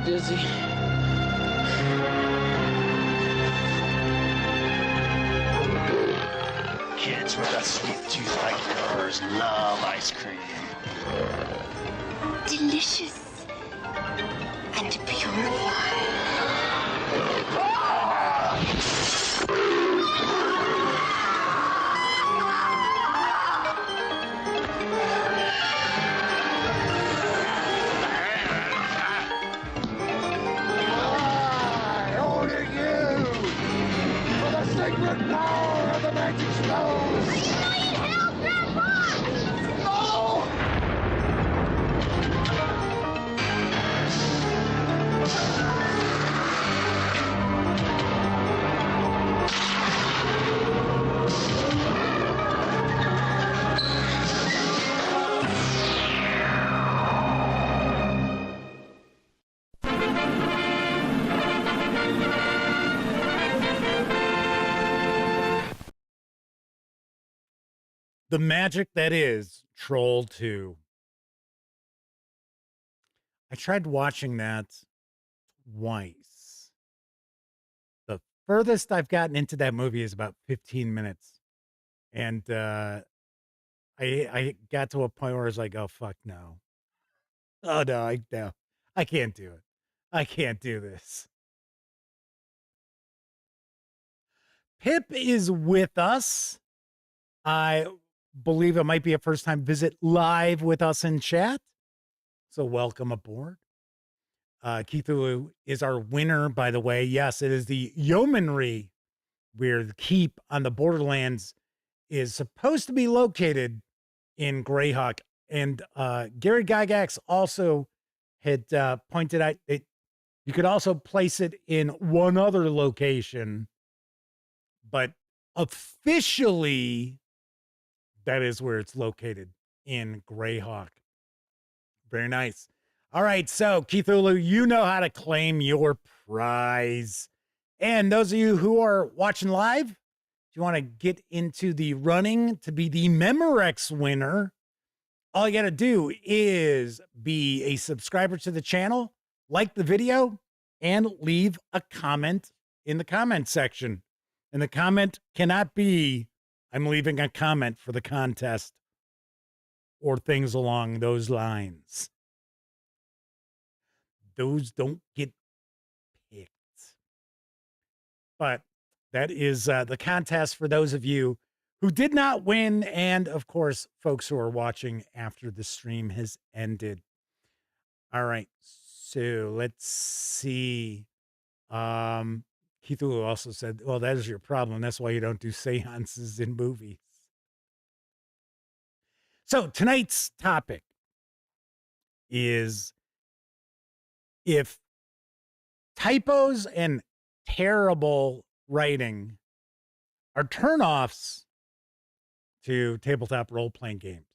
dizzy. Kids with a sweet tooth like yours love ice cream. Delicious and purified. Power of the magic stones! I need help, Grandpa! No! the magic that is Troll 2. I tried watching that twice. The furthest I've gotten into that movie is about 15 minutes. And I got to a point where I was like, oh, fuck no. Oh, no, I can't do it. I can't do this. Pip is with us. I believe it might be a first-time visit live with us in chat. So welcome aboard. Cthulhu is our winner, by the way. Yes, it is the yeomanry where the keep on the Borderlands is supposed to be located in Greyhawk. And Gary Gygax also had pointed out that you could also place it in one other location, but officially that is where it's located, in Greyhawk. Very nice. All right, so Cthulhu, you know how to claim your prize. And those of you who are watching live, if you want to get into the running to be the Memorex winner, all you got to do is be a subscriber to the channel, like the video, and leave a comment in the comment section. And the comment cannot be, I'm leaving a comment for the contest, or things along those lines. Those don't get picked. But that is the contest for those of you who did not win, and of course, folks who are watching after the stream has ended. All right, so let's see. Cthulhu also said, well, that is your problem. That's why you don't do seances in movies. So tonight's topic is if typos and terrible writing are turnoffs to tabletop role-playing games.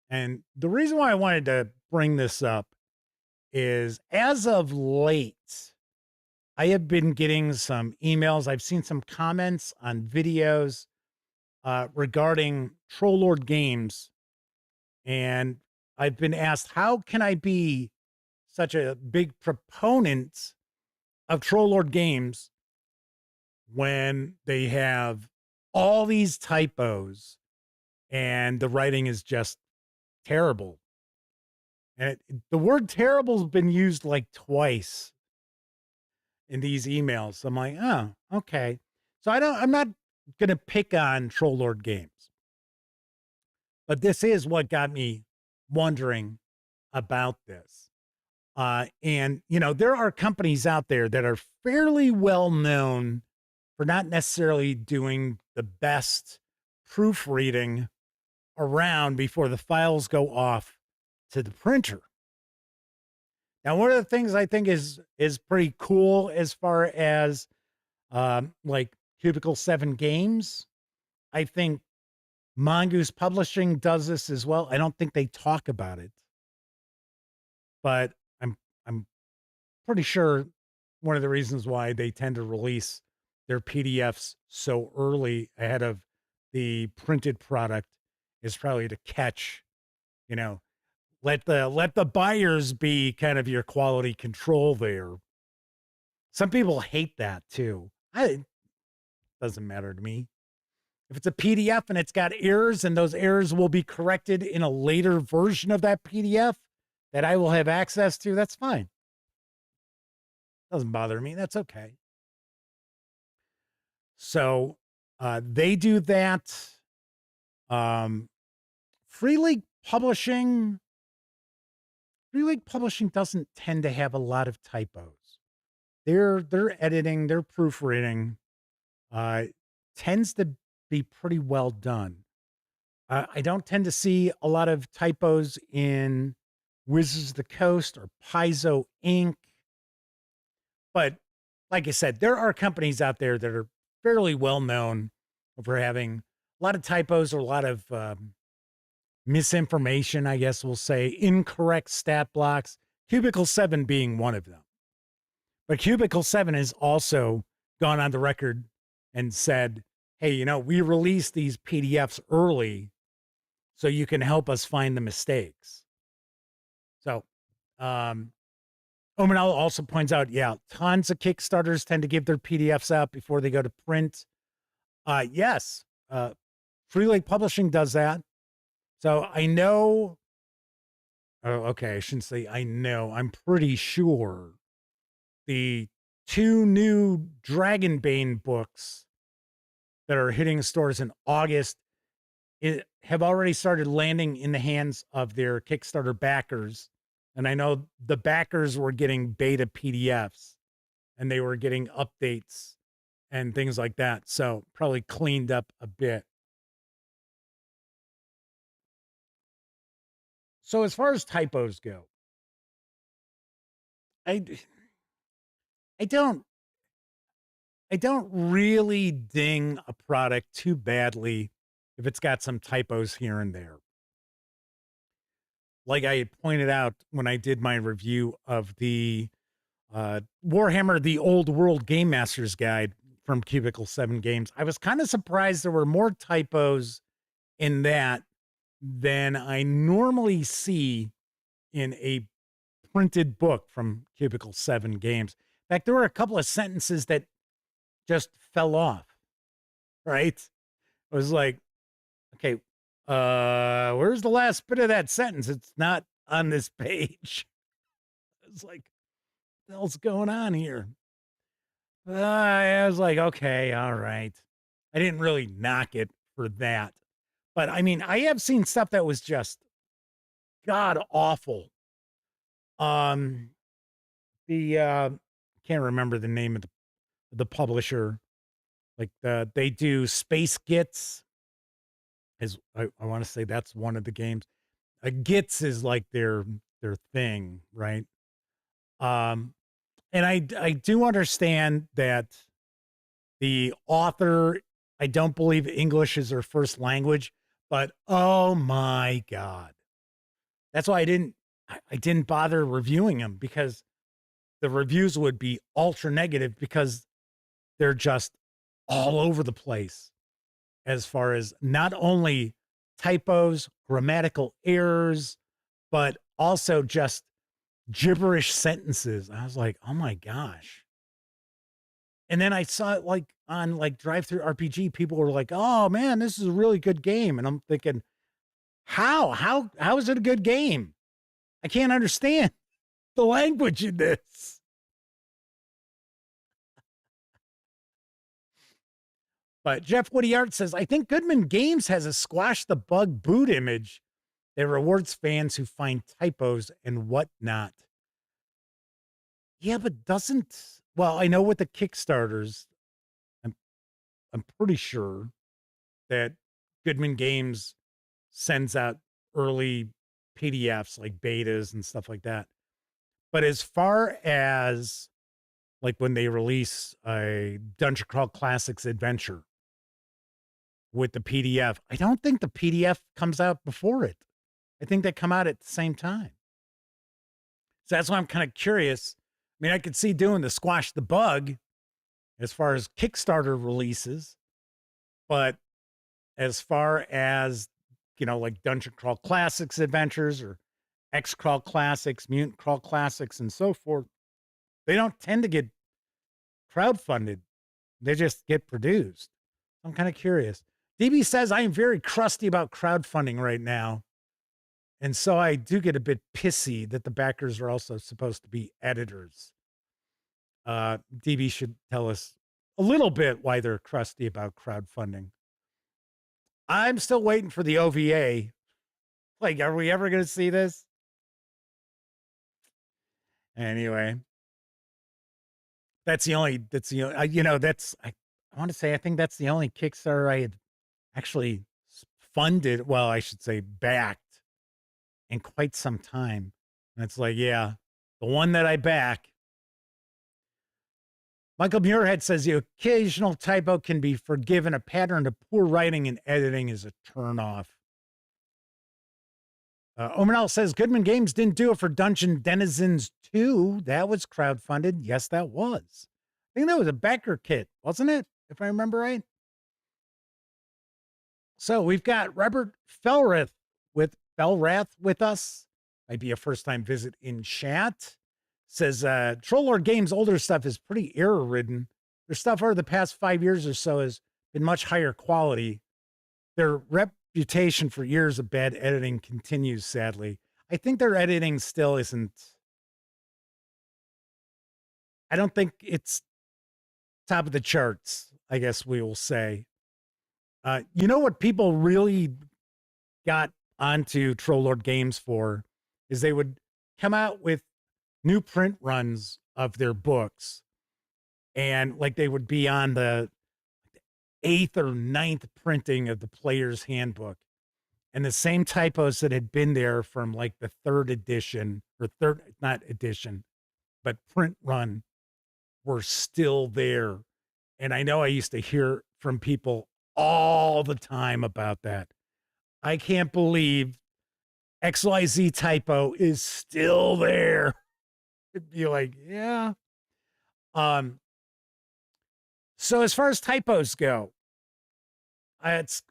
And the reason why I wanted to bring this up is, as of late, I have been getting some emails. I've seen some comments on videos regarding Troll Lord games. And I've been asked, how can I be such a big proponent of Troll Lord games when they have all these typos and the writing is just terrible? And the word terrible has been used like twice in these emails. I'm like, oh, okay. So I'm not going to pick on Troll Lord games, but this is what got me wondering about this. And, you know, there are companies out there that are fairly well known for not necessarily doing the best proofreading around before the files go off to the printer. Now, one of the things I think is pretty cool as far as like Cubicle 7 Games, I think Mongoose Publishing does this as well. I don't think they talk about it, but I'm pretty sure one of the reasons why they tend to release their PDFs so early ahead of the printed product is probably to catch, you know, let the buyers be kind of your quality control there. Some people hate that too. It doesn't matter to me. If it's a PDF and it's got errors, and those errors will be corrected in a later version of that PDF that I will have access to, that's fine. Doesn't bother me. That's okay. So they do that. Free League Publishing doesn't tend to have a lot of typos. Their editing, their proofreading tends to be pretty well done. I don't tend to see a lot of typos in Wizards of the Coast or Paizo Inc. But like I said, there are companies out there that are fairly well known for having a lot of typos or a lot of misinformation, I guess we'll say, incorrect stat blocks, Cubicle 7 being one of them. But Cubicle 7 has also gone on the record and said, hey, you know, we released these PDFs early so you can help us find the mistakes. So, Omanel also points out, yeah, tons of Kickstarters tend to give their PDFs out before they go to print. Yes, Free Lake Publishing does that. So I know, oh, okay, I shouldn't say I know, I'm pretty sure the 2 new Dragonbane books that are hitting stores in August have already started landing in the hands of their Kickstarter backers. And I know the backers were getting beta PDFs and they were getting updates and things like that. So probably cleaned up a bit. So as far as typos go, I don't really ding a product too badly if it's got some typos here and there. Like I pointed out when I did my review of the Warhammer, the Old World Game Master's Guide from Cubicle 7 Games, I was kind of surprised there were more typos in that than I normally see in a printed book from Cubicle 7 Games. In fact, there were a couple of sentences that just fell off, right? I was like, okay, where's the last bit of that sentence? It's not on this page. It's like, what the hell's going on here? I was like, okay, all right. I didn't really knock it for that. But I mean, I have seen stuff that was just god awful. Can't remember the name of the publisher. Like they do Space Gits. As I want to say that's one of the games. Gits is like their thing, right? And I do understand that the author, I don't believe English is her first language, but oh my God. That's why I didn't bother reviewing them, because the reviews would be ultra negative because they're just all over the place as far as not only typos, grammatical errors, but also just gibberish sentences. I was like, oh my gosh. And then I saw it like on like DriveThruRPG, people were like, oh man, this is a really good game. And I'm thinking, how is it a good game? I can't understand the language in this. But Jeff Woody Art says, I think Goodman Games has a squash the bug boot image that rewards fans who find typos and whatnot. Yeah, but well, I know with the Kickstarters, I'm pretty sure that Goodman Games sends out early PDFs like betas and stuff like that. But as far as like when they release a Dungeon Crawl Classics adventure with the PDF, I don't think the PDF comes out before it. I think they come out at the same time. So that's why I'm kind of curious. I mean, I could see doing the squash the bug as far as Kickstarter releases, but as far as, you know, like Dungeon Crawl Classics adventures or X Crawl Classics, Mutant Crawl Classics, and so forth, they don't tend to get crowdfunded. They just get produced. I'm kind of curious. DB says, I am very crusty about crowdfunding right now. And so I do get a bit pissy that the backers are also supposed to be editors. DB should tell us a little bit why they're crusty about crowdfunding. I'm still waiting for the OVA. Like, are we ever going to see this? Anyway, I want to say, I think that's the only Kickstarter I had actually funded. Well, I should say backed in quite some time. And it's like, yeah, the one that I back. Michael Muirhead says the occasional typo can be forgiven. A pattern of poor writing and editing is a turnoff. Omanel says Goodman Games didn't do it for Dungeon Denizens 2. That was crowdfunded. Yes, that was. I think that was a backer kit, wasn't it? If I remember right. So we've got Robert Felrith with Belrath with us. Might be a first-time visit in chat. Says, Troll Lord Games' older stuff is pretty error-ridden. Their stuff over the past 5 years or so has been much higher quality. Their reputation for years of bad editing continues, sadly. I think their editing still isn't... I don't think it's top of the charts, I guess we will say. You know what people really got onto Troll Lord Games for is they would come out with new print runs of their books, and like they would be on the 8th or 9th printing of the Player's Handbook, and the same typos that had been there from like the 3rd edition or not edition, but print run were still there. And I know I used to hear from people all the time about that. I can't believe XYZ typo is still there. It'd be like, yeah. So as far as typos go, it's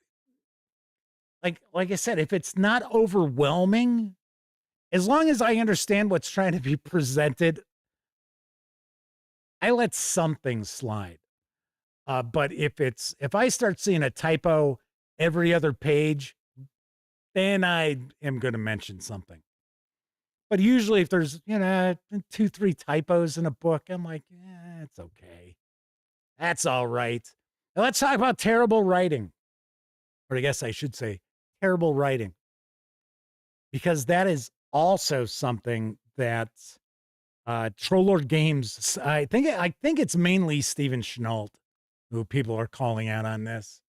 like I said, if it's not overwhelming, as long as I understand what's trying to be presented, I let some things slide. But if I start seeing a typo every other page, then I am going to mention something. But usually if there's, 2-3 typos in a book, I'm like, it's okay. That's all right. Now let's talk about terrible writing. Or I guess I should say terrible writing. Because that is also something that Troll Lord Games, I think it's mainly Steven Chenault who people are calling out on this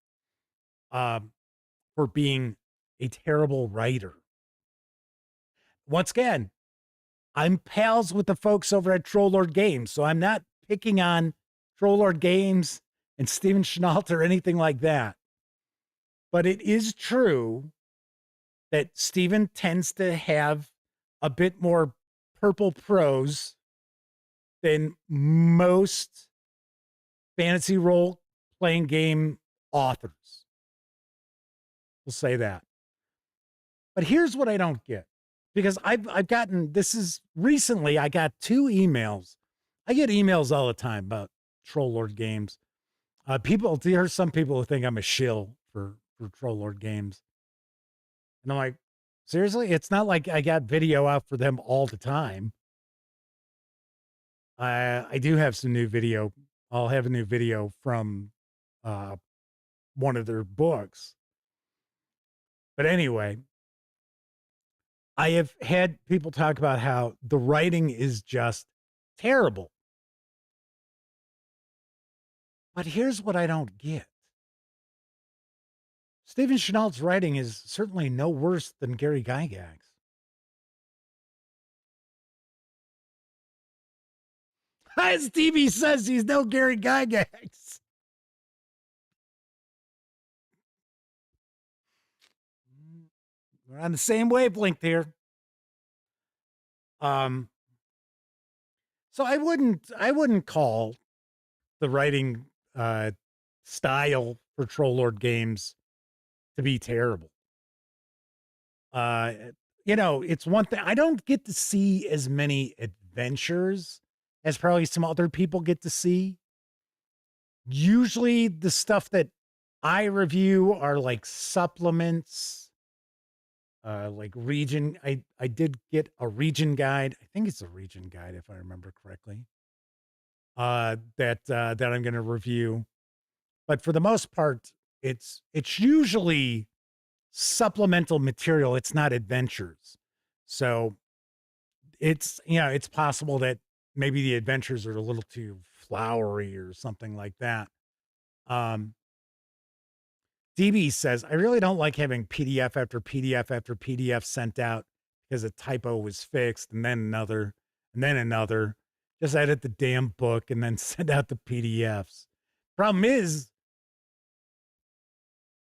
for being a terrible writer. Once again, I'm pals with the folks over at Troll Lord Games, so I'm not picking on Troll Lord Games and Steven Chenault or anything like that. But it is true that Steven tends to have a bit more purple prose than most fantasy role-playing game authors. We'll say that. But here's what I don't get. Because I've gotten, recently I got 2 emails. I get emails all the time about Troll Lord Games. There are some people who think I'm a shill for Troll Lord Games. And I'm like, seriously? It's not like I got video out for them all the time. I do have some new video. I'll have a new video from one of their books. But anyway, I have had people talk about how the writing is just terrible. But here's what I don't get. Steven Chenault's writing is certainly no worse than Gary Gygax's. As TV says, he's no Gary Gygax. We're on the same wavelength here. So I wouldn't call the writing style for Troll Lord Games to be terrible. It's one thing. I don't get to see as many adventures as probably some other people get to see. Usually the stuff that I review are like supplements, like region. I did get a region guide. I think it's a region guide, if I remember correctly, that I'm going to review. But for the most part, it's usually supplemental material. It's not adventures. So it's possible that maybe the adventures are a little too flowery or something like that. DB says, I really don't like having PDF after PDF after PDF sent out because a typo was fixed and then another and then another. Just edit the damn book and then send out the PDFs. Problem is,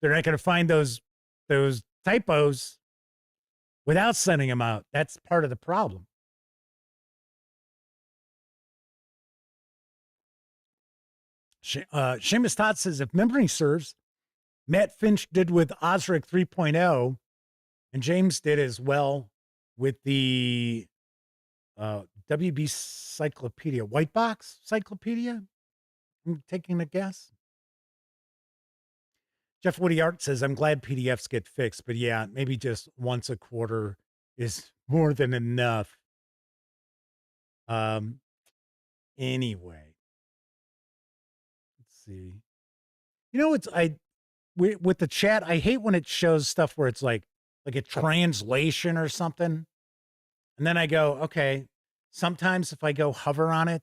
they're not going to find those typos without sending them out. That's part of the problem. Seamus Todd says, if memory serves, Matt Finch did with Osric 3.0, And James did as well with the WB Cyclopedia, White Box Cyclopedia. I'm taking a guess. Jeff Woody Art says, I'm glad PDFs get fixed, but yeah, maybe just once a quarter is more than enough. Anyway, let's see. You know, with the chat, I hate when it shows stuff where it's like a translation or something. And then I go, okay, sometimes if I go hover on it,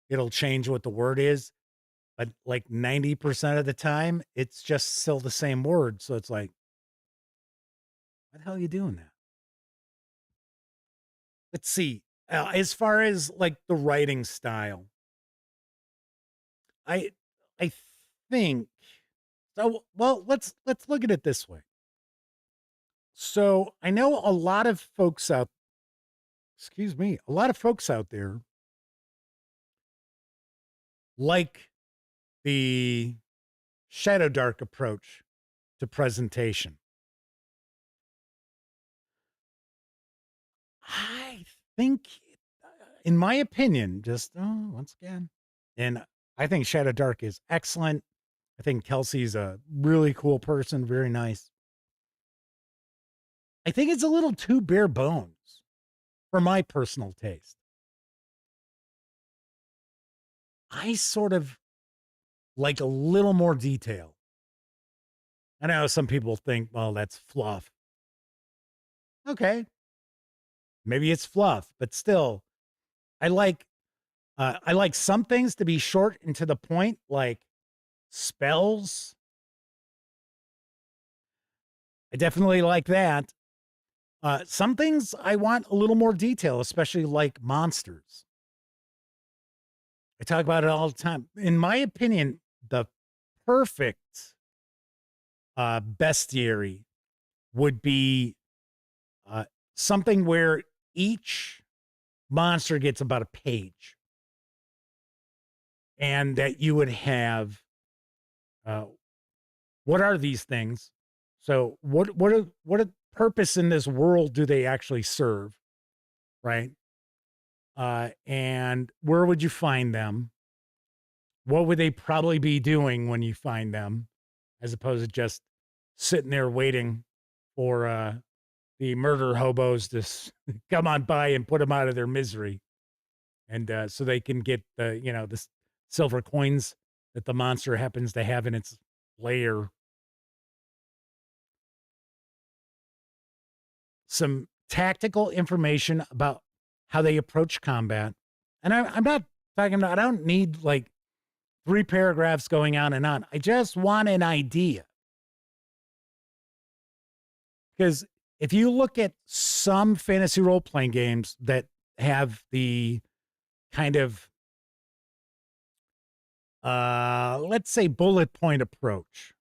it'll change what the word is. But like 90% of the time, it's just still the same word. So it's like, what the hell are you doing that? Let's see. As far as like the writing style, I think so. Well, let's look at it this way. So I know a lot of folks out there like the Shadow Dark approach to presentation. I think, in my opinion, once again, and I think Shadow Dark is excellent. I think Kelsey's a really cool person, very nice. I think it's a little too bare bones for my personal taste. I sort of like a little more detail. I know some people think, well, that's fluff. Okay. Maybe it's fluff, but still, I like some things to be short and to the point, like spells. I definitely like that. Some things I want a little more detail, especially like monsters. I talk about it all the time. In my opinion, the perfect bestiary would be something where each monster gets about a page, and that you would have what are these things? So what purpose in this world do they actually serve, right? And where would you find them? What would they probably be doing when you find them, as opposed to just sitting there waiting for the murder hobos to come on by and put them out of their misery, and so they can get the silver coins that the monster happens to have in its lair. Some tactical information about how they approach combat. And I'm not talking about, I don't need like 3 paragraphs going on and on. I just want an idea. Because if you look at some fantasy role-playing games that have the kind of, let's say, bullet point approach,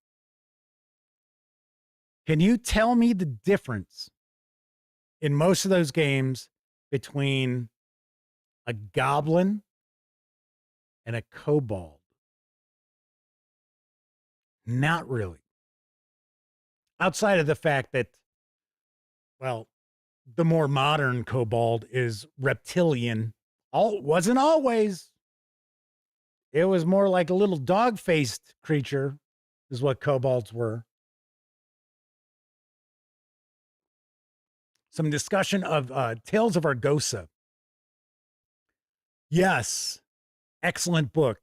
can you tell me the difference in most of those games between a goblin and a kobold? Not really. Outside of the fact that, well, the more modern kobold is reptilian. Wasn't always. It was more like a little dog-faced creature is what kobolds were. Some discussion of Tales of Argosa. Yes, excellent book.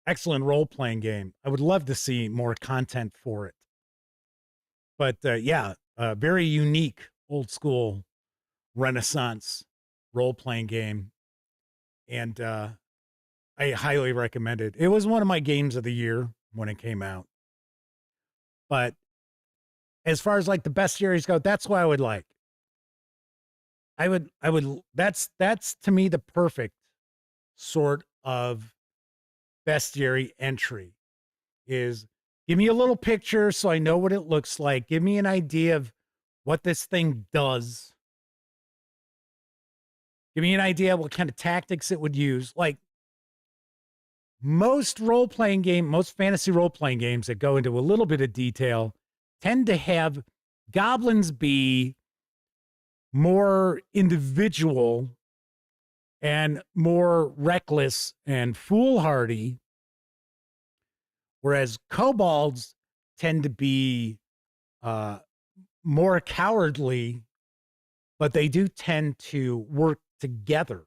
Excellent role-playing game. I would love to see more content for it. But very unique, old-school Renaissance role-playing game. And I highly recommend it. It was one of my games of the year when it came out. But as far as like the bestiaries go, that's what I would like. That's to me the perfect sort of bestiary entry is give me a little picture so I know what it looks like. Give me an idea of what this thing does. Give me an idea what kind of tactics it would use. Like most fantasy role-playing games that go into a little bit of detail tend to have goblins be more individual and more reckless and foolhardy, whereas kobolds tend to be more cowardly, but they do tend to work together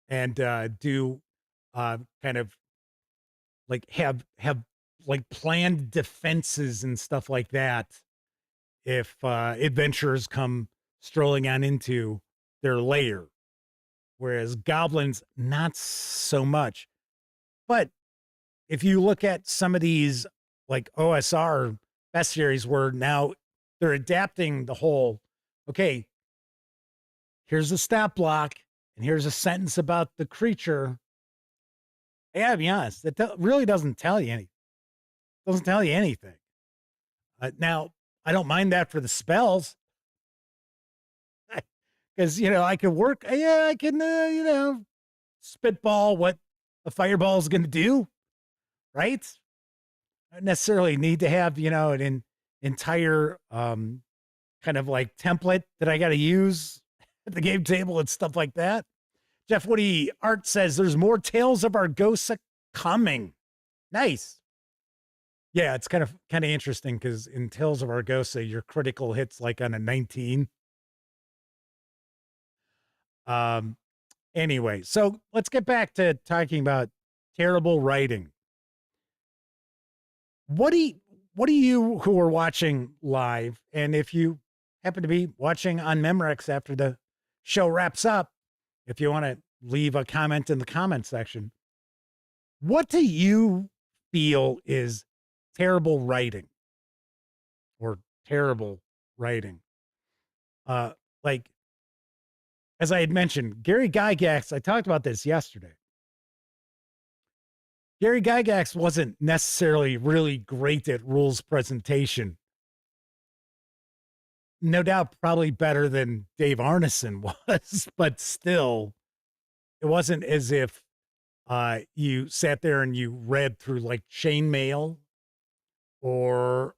and do kind of like have like planned defenses and stuff like that if adventurers come strolling on into their lair, whereas goblins not so much. But if you look at some of these like OSR bestiaries where now they're adapting the whole, okay, here's a stat block and here's a sentence about the creature. I gotta be honest, it really doesn't tell you anything. Doesn't tell you anything. Now, I don't mind that for the spells. Because, I can work. Yeah, I can, spitball what a fireball is going to do. Right? I don't necessarily need to have, an entire kind of like template that I got to use at the game table and stuff like that. Jeff Woody Art says there's more Tales of Argosa coming. Nice. Yeah, it's kind of interesting because in Tales of Argosa, your critical hits like on a 19. Anyway, so let's get back to talking about terrible writing. What do you who are watching live, and if you happen to be watching on Memorex after the show wraps up, if you want to leave a comment in the comment section, what do you feel is terrible writing or terrible writing? Like, as I had mentioned, Gary Gygax, I talked about this yesterday. Gary Gygax wasn't necessarily really great at rules presentation. No doubt probably better than Dave Arneson was, but still, it wasn't as if you sat there and you read through like Chainmail or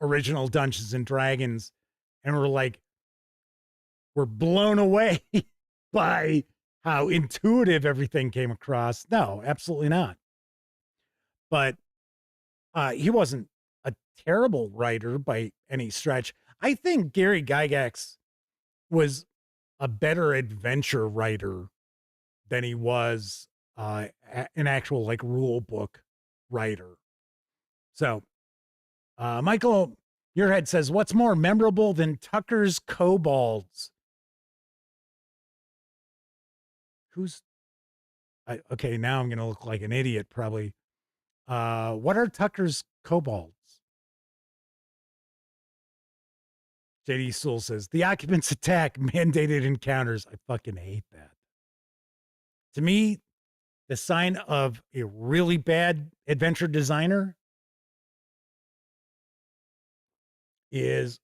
original Dungeons and Dragons and we're blown away by how intuitive everything came across. No, absolutely not. But he wasn't a terrible writer by any stretch. I think Gary Gygax was a better adventure writer than he was an actual like rule book writer. So Michael Muirhead says, what's more memorable than Tucker's kobolds? Okay, now I'm going to look like an idiot probably. What are Tucker's kobolds? JD Sewell says, the occupants attack mandated encounters. I fucking hate that. To me, the sign of a really bad adventure designer is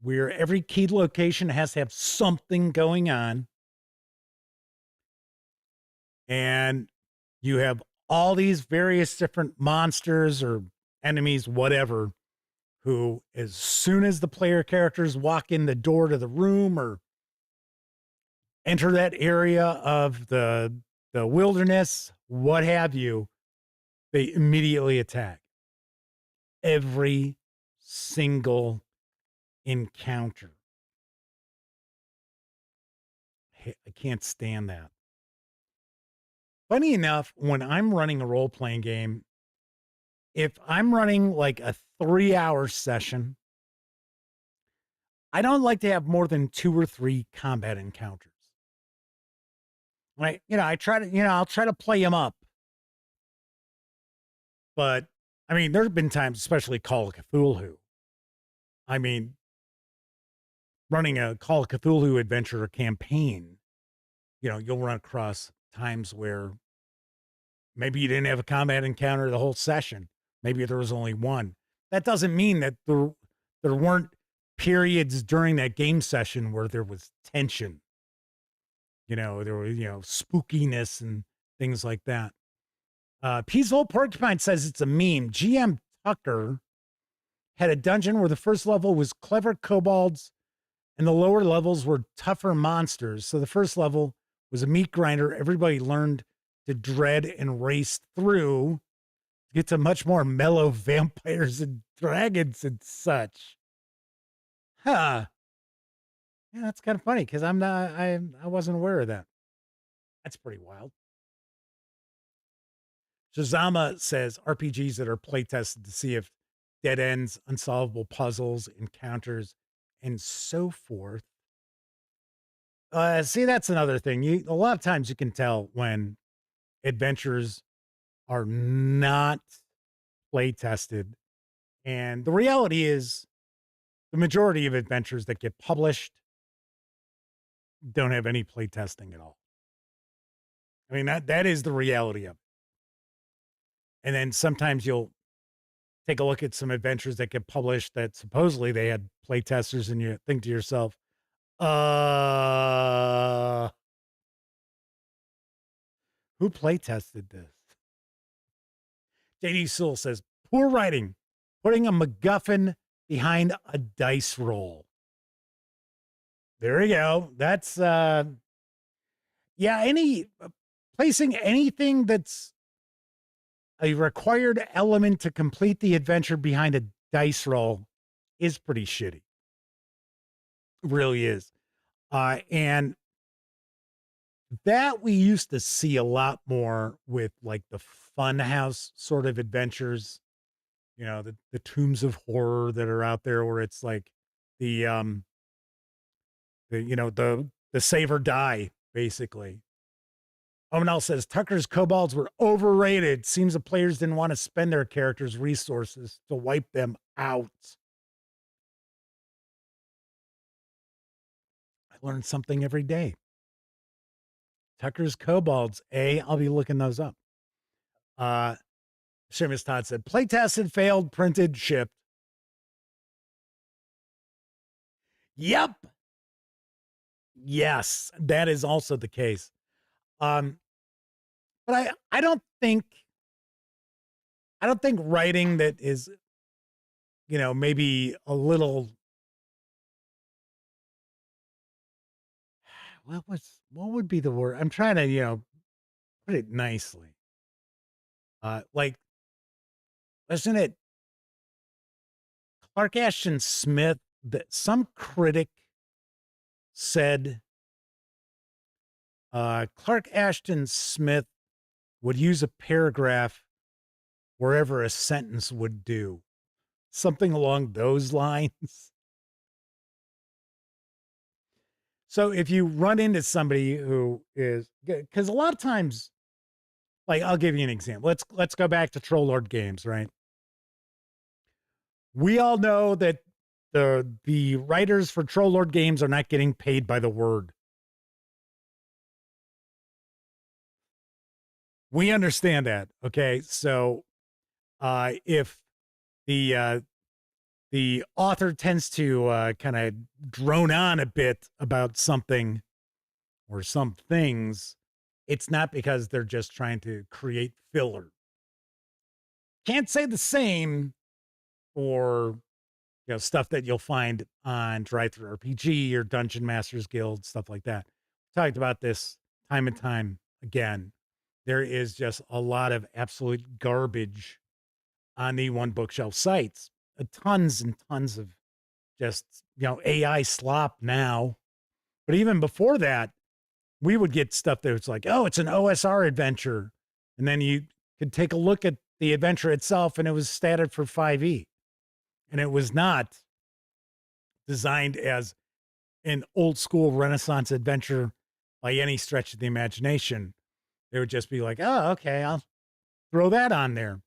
where every key location has to have something going on. And you have all these various different monsters or enemies, whatever, who, as soon as the player characters walk in the door to the room or enter that area of the wilderness, what have you, they immediately attack. Every single encounter. I can't stand that. Funny enough, when I'm running a role-playing game, if I'm running like a 3-hour session, I don't like to have more than 2 or 3 combat encounters. Right? I try to, I'll try to play them up. But, I mean, there have been times, especially Call of Cthulhu. I mean, running a Call of Cthulhu adventure or campaign, you'll run across times where maybe you didn't have a combat encounter the whole session. Maybe there was only one. That doesn't mean that there weren't periods during that game session where there was tension. There was, spookiness and things like that. Peaceful Porcupine says it's a meme. GM Tucker had a dungeon where the first level was clever kobolds and the lower levels were tougher monsters. So the first level was a meat grinder everybody learned to dread and race through to get to much more mellow vampires and dragons and such. Huh. Yeah, that's kind of funny because I wasn't aware of that. That's pretty wild. Shazama says RPGs that are playtested to see if dead ends, unsolvable puzzles, encounters, and so forth. See, that's another thing. A lot of times you can tell when adventures are not play tested. And the reality is the majority of adventures that get published don't have any play testing at all. I mean, that is the reality of it. And then sometimes you'll take a look at some adventures that get published that supposedly they had play testers, and you think to yourself, who play tested this? JD Sewell says, poor writing, putting a MacGuffin behind a dice roll. There you go. That's, placing anything that's a required element to complete the adventure behind a dice roll is pretty shitty. It really is. And that we used to see a lot more with like the Funhouse sort of adventures, you know, the Tombs of Horror that are out there where it's like the save or die, basically. Omenel says Tucker's kobolds were overrated. Seems the players didn't want to spend their characters' resources to wipe them out. I learned something every day. Tucker's kobolds, I'll be looking those up. Seamus Todd said, playtested, failed, printed, shipped. Yep. Yes, that is also the case. But I don't think writing that is, maybe a little, what would be the word? I'm trying to, put it nicely. Like, isn't it Clark Ashton Smith that some critic said Clark Ashton Smith would use a paragraph wherever a sentence would do. Something along those lines. So if you run into somebody who is, because a lot of times, like, I'll give you an example. Let's go back to Troll Lord Games, right? We all know that the writers for Troll Lord Games are not getting paid by the word. We understand that, okay? So if the author tends to kind of drone on a bit about something or some things, it's not because they're just trying to create filler. Can't say the same for stuff that you'll find on DriveThruRPG or Dungeon Masters Guild, stuff like that. We talked about this time and time again. There is just a lot of absolute garbage on the One Bookshelf sites. Tons and tons of just, AI slop now. But even before that, we would get stuff that was like, oh, it's an OSR adventure. And then you could take a look at the adventure itself and it was statted for 5e. And it was not designed as an old school Renaissance adventure by any stretch of the imagination. They would just be like, oh, okay, I'll throw that on there.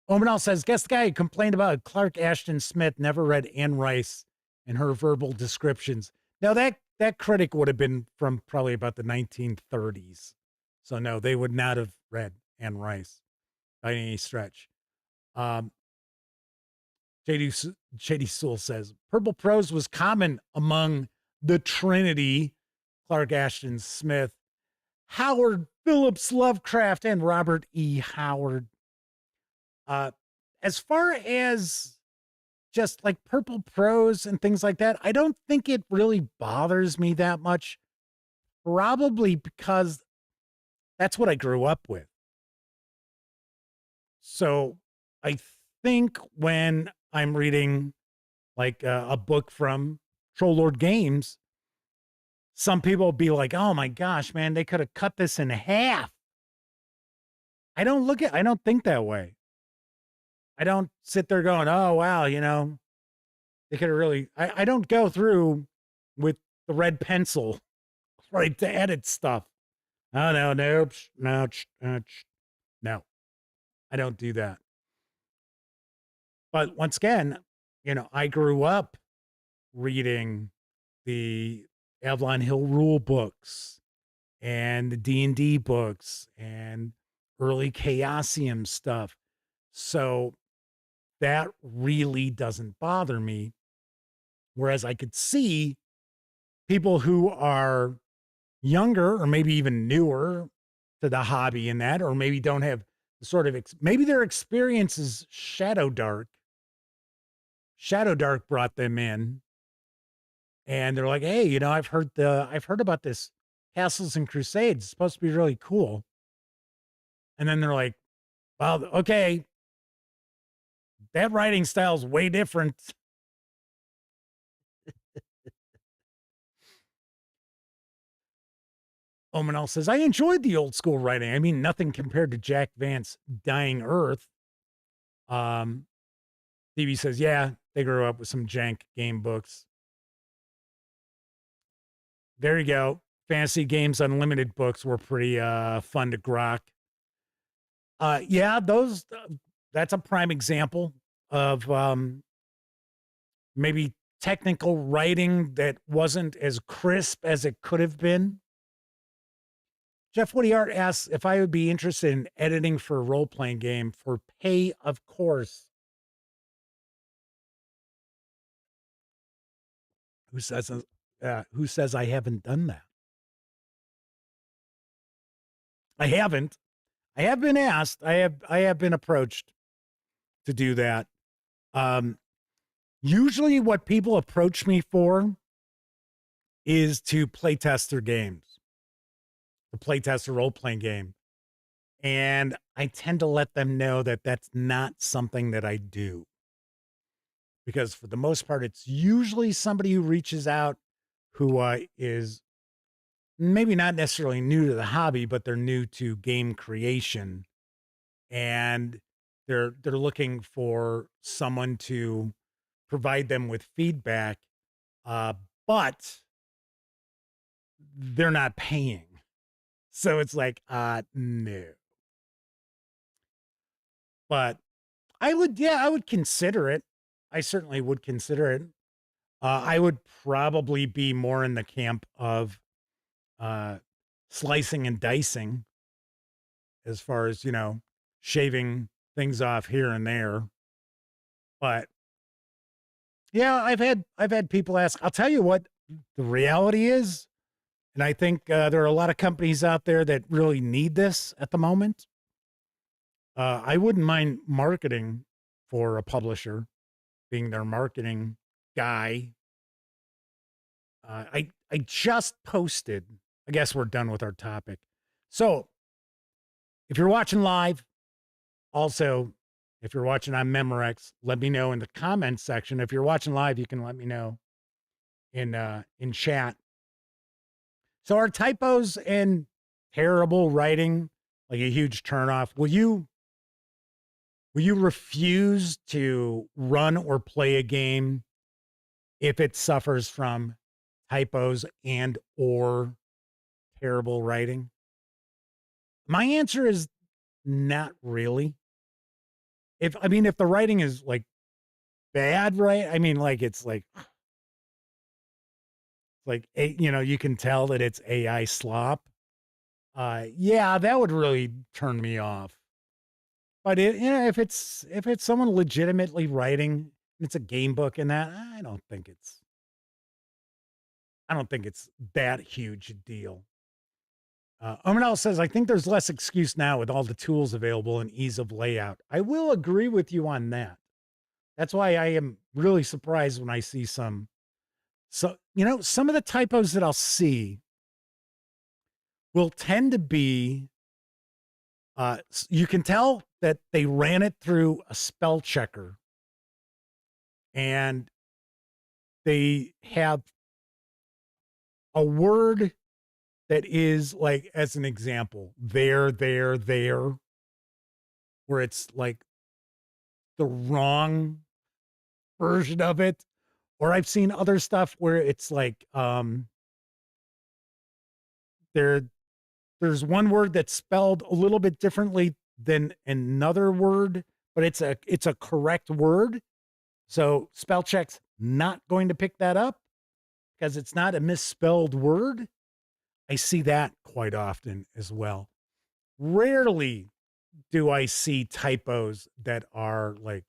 Omenal says, guess the guy who complained about Clark Ashton Smith never read Anne Rice and her verbal descriptions. Now, that critic would have been from probably about the 1930s. So, no, they would not have read Anne Rice by any stretch. Shady Sewell says, purple prose was common among the Trinity, Clark Ashton Smith, Howard Phillips Lovecraft, and Robert E. Howard. as far as just like purple prose and things like that, I don't think it really bothers me that much. Probably because that's what I grew up with. So I think when I'm reading like a book from Troll Lord Games, some people will be like, oh my gosh, man, they could have cut this in half. I don't think that way. I don't sit there going, oh, wow, you know, they could have really, I don't go through with the red pencil, right, to edit stuff. Oh, no, no, no, I don't do that. But once again, you know, I grew up reading the Avalon Hill rule books and the D&D books and early Chaosium stuff. So that really doesn't bother me. Whereas I could see people who are younger or maybe even newer to the hobby in that, or maybe don't have the sort of, maybe their experience is Shadow Dark. Shadow Dark brought them in and they're like, hey, you know, I've heard about this Castles and Crusades. It's supposed to be really cool. And then they're like, well, okay, that writing style is way different. Omanel says, I enjoyed the old school writing. I mean, nothing compared to Jack Vance's Dying Earth. TV says, yeah, they grew up with some jank game books. There you go. Fantasy Games Unlimited books were pretty fun to grok. Yeah, those, that's a prime example of maybe technical writing that wasn't as crisp as it could have been. Jeff Woody Art asks if I would be interested in editing for a role-playing game for pay, of course. Who says I haven't done that? I haven't. I have been asked. I have been approached to do that. Usually what people approach me for is to play test their games, to play test a role-playing game. And I tend to let them know that that's not something that I do. Because for the most part, it's usually somebody who reaches out who is maybe not necessarily new to the hobby, but they're new to game creation. And they're looking for someone to provide them with feedback, but they're not paying. So it's like, no. But I would consider it. I certainly would consider it. I would probably be more in the camp of slicing and dicing as far as, you know, shaving things off here and there. But yeah, I've had people ask. I'll tell you what the reality is, and I think there are a lot of companies out there that really need this at the moment. I wouldn't mind marketing for a publisher, being their marketing guy. I just posted. I guess we're done with our topic. So if you're watching live, also, if you're watching on Memorex, let me know in the comments section. If you're watching live, you can let me know in chat. So are typos and terrible writing like a huge turnoff? Will you refuse to run or play a game if it suffers from typos and or terrible writing? My answer is not really. If the writing is like bad, right? I mean, like it's like you know, you can tell that it's AI slop. Yeah, that would really turn me off. But if it's someone legitimately writing, it's a game book and that, I don't think it's that huge a deal. Omanel says, I think there's less excuse now with all the tools available and ease of layout. I will agree with you on that. That's why I am really surprised when I see some of the typos that I'll see will tend to be, you can tell that they ran it through a spell checker and they have a word that is like, as an example, there, where it's like the wrong version of it. Or I've seen other stuff where it's like, there's one word that's spelled a little bit differently than another word, but it's a correct word. So spell check's not going to pick that up because it's not a misspelled word. I see that quite often as well. Rarely do I see typos that are like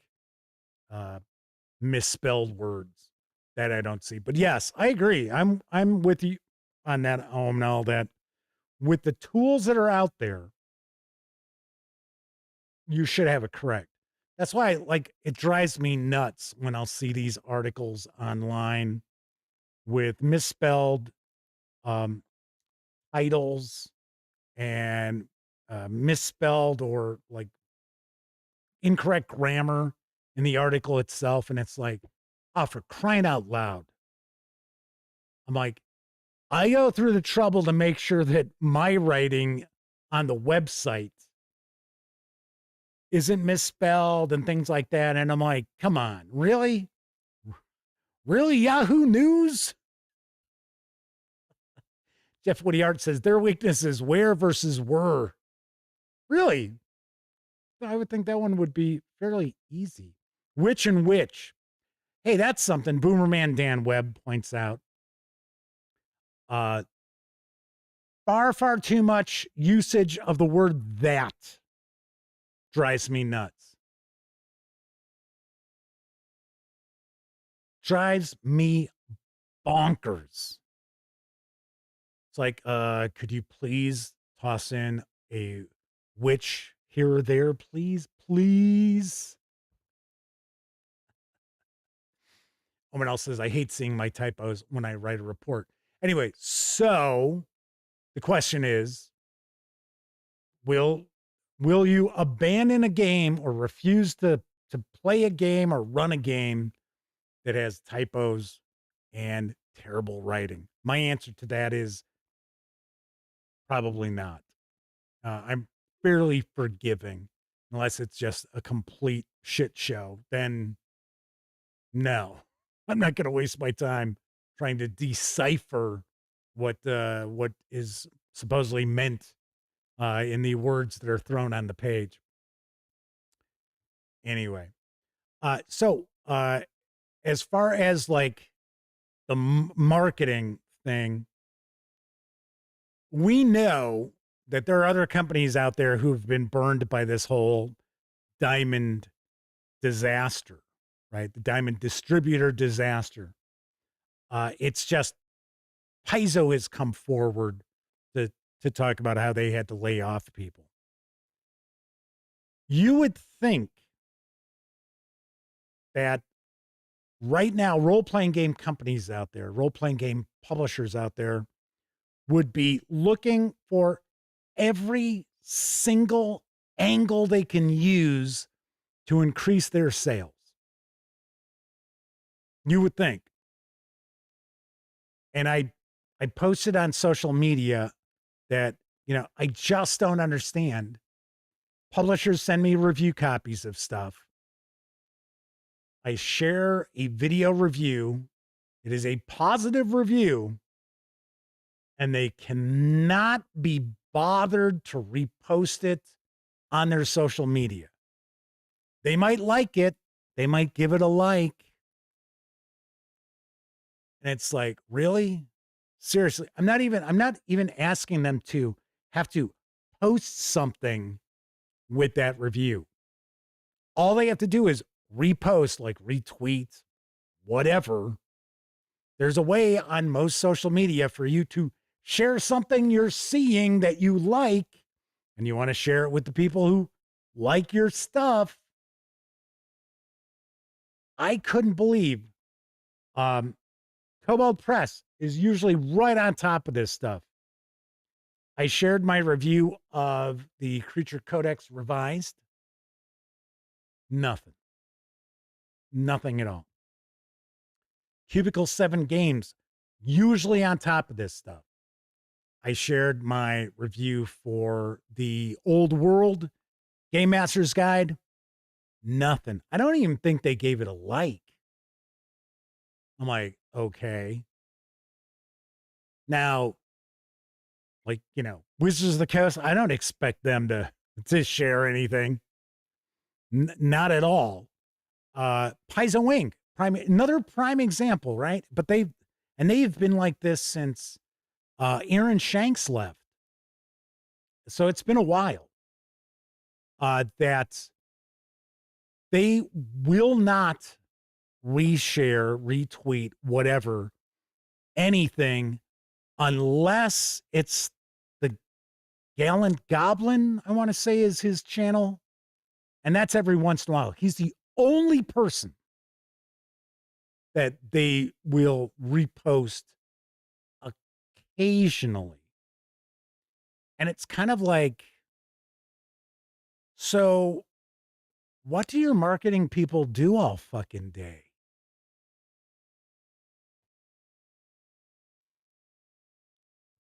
misspelled words that I don't see. But yes, I agree. I'm with you on that, Omnal, that with the tools that are out there, you should have it correct. That's why, like, it drives me nuts when I'll see these articles online with misspelled titles and misspelled or like incorrect grammar in the article itself. And it's like, oh, for crying out loud. I'm like, I go through the trouble to make sure that my writing on the website isn't misspelled and things like that. And I'm like, come on, really? Really, Yahoo News? Jeff Woody Art says their weakness is where versus were. Really? I would think that one would be fairly easy. Which and which? Hey, that's something Boomerman Dan Webb points out. Far too much usage of the word that drives me nuts. Drives me bonkers. It's like, could you please toss in a which here or there, please? Please. Someone else says, I hate seeing my typos when I write a report. Anyway, so the question is, will you abandon a game or refuse to play a game or run a game that has typos and terrible writing? My answer to that is probably not. I'm fairly forgiving unless it's just a complete shit show. Then no, I'm not going to waste my time trying to decipher what is supposedly meant in the words that are thrown on the page. Anyway, so as far as like the marketing thing, we know that there are other companies out there who've been burned by this whole diamond disaster, right? The diamond distributor disaster. It's just Paizo has come forward to talk about how they had to lay off people. You would think that right now, role-playing game companies out there, role-playing game publishers out there would be looking for every single angle they can use to increase their sales. You would think. And I posted on social media that, I just don't understand. Publishers send me review copies of stuff. I share a video review. It is a positive review. And they cannot be bothered to repost it on their social media. They might like it. They might give it a like. And it's like, really? Seriously, I'm not even asking them to have to post something with that review. All they have to do is repost, like retweet, whatever. There's a way on most social media for you to share something you're seeing that you like, and you want to share it with the people who like your stuff. I couldn't believe Kobold Press is usually right on top of this stuff. I shared my review of the Creature Codex Revised. Nothing at all. Cubicle 7 Games, usually on top of this stuff. I shared my review for the Old World Game Master's Guide. Nothing. I don't even think they gave it a like. I'm like, okay. Now, like, Wizards of the Coast, I don't expect them to share anything. Not at all. Paizo Wing, another prime example, right? But they've been like this since Aaron Shanks left. So it's been a while that they will not reshare, retweet, whatever, anything, unless it's the Gallant Goblin, I want to say is his channel. And that's every once in a while. He's the only person that they will repost occasionally. And it's kind of like, so what do your marketing people do all fucking day?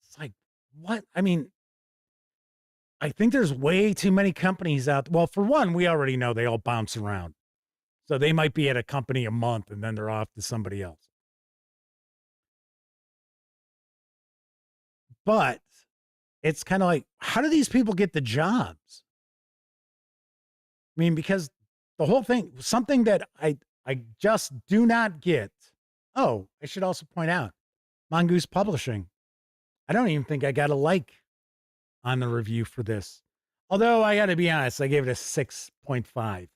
It's like, what? I mean, I think there's way too many companies out. Well, for one, we already know they all bounce around. So they might be at a company a month and then they're off to somebody else. But it's kind of like, how do these people get the jobs? I mean, because the whole thing, something that I just do not get. Oh, I should also point out, Mongoose Publishing. I don't even think I got a like on the review for this. Although I got to be honest, I gave it a 6.5.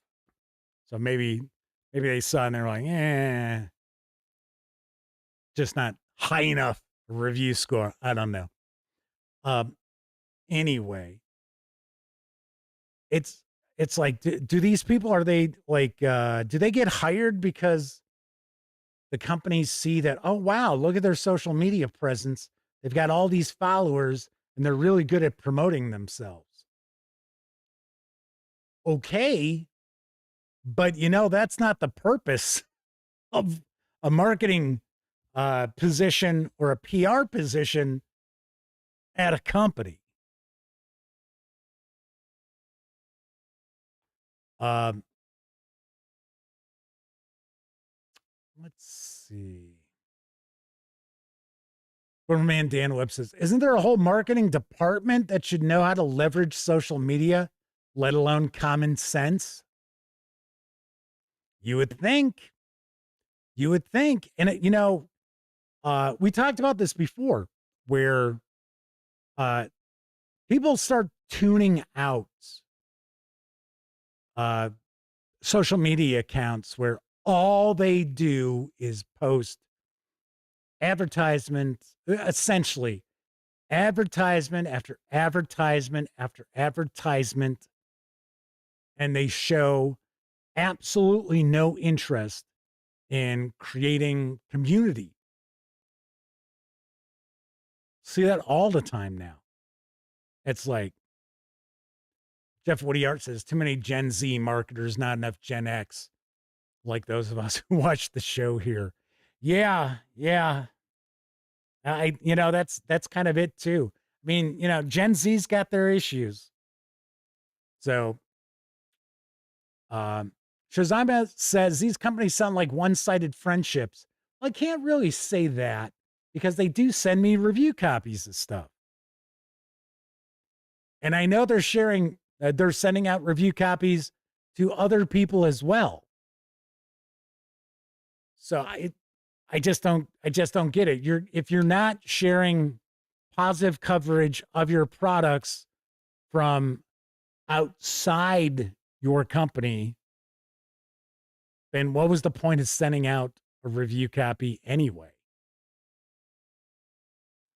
So maybe they saw and they're like, just not high enough review score. I don't know. Anyway, it's like, do these people, are they like, do they get hired because the companies see that, oh, wow, look at their social media presence. They've got all these followers and they're really good at promoting themselves. Okay. But that's not the purpose of a marketing position or a PR position at a company. Let's see. Superman Dan Webb says, isn't there a whole marketing department that should know how to leverage social media, let alone common sense? You would think. And, we talked about this before where people start tuning out social media accounts where all they do is post advertisements, essentially advertisement after advertisement after advertisement, and they show absolutely no interest in creating community. See that all the time now. It's like Jeff Woody Art says, too many Gen Z marketers, not enough Gen X, like those of us who watch the show here. Yeah. That's kind of it too. I mean, Gen Z's got their issues. So, Shazama says these companies sound like one-sided friendships. Well, I can't really say that because they do send me review copies of stuff. And I know they're sending out review copies to other people as well. So I just don't get it. If you're not sharing positive coverage of your products from outside your company, then what was the point of sending out a review copy anyway?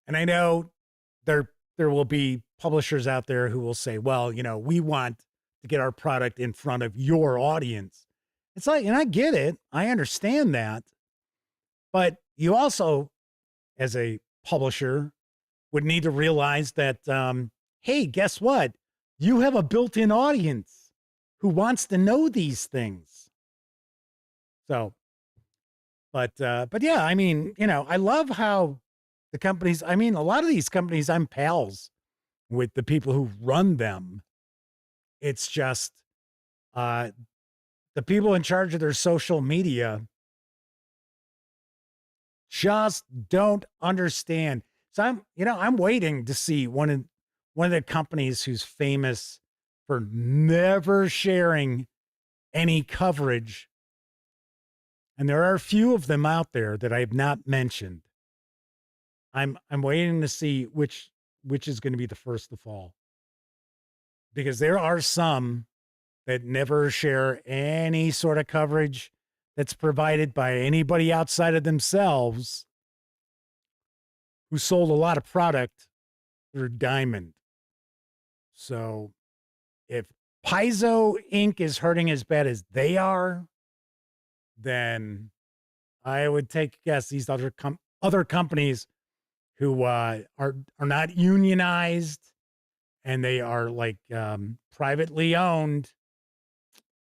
And I know there will be publishers out there who will say, well, we want to get our product in front of your audience. It's like, and I get it. I understand that. But you also, as a publisher, would need to realize that, hey, guess what? You have a built-in audience who wants to know these things. So, but yeah, I mean, I love how the companies, a lot of these companies, I'm pals with the people who run them. It's just, the people in charge of their social media just don't understand. So I'm waiting to see one of the companies who's famous for never sharing any coverage. And there are a few of them out there that I have not mentioned. I'm waiting to see which is going to be the first to fall. Because there are some that never share any sort of coverage that's provided by anybody outside of themselves who sold a lot of product through Diamond. So if Paizo Inc. is hurting as bad as they are, then I would take a guess these other companies who are not unionized and they are like privately owned.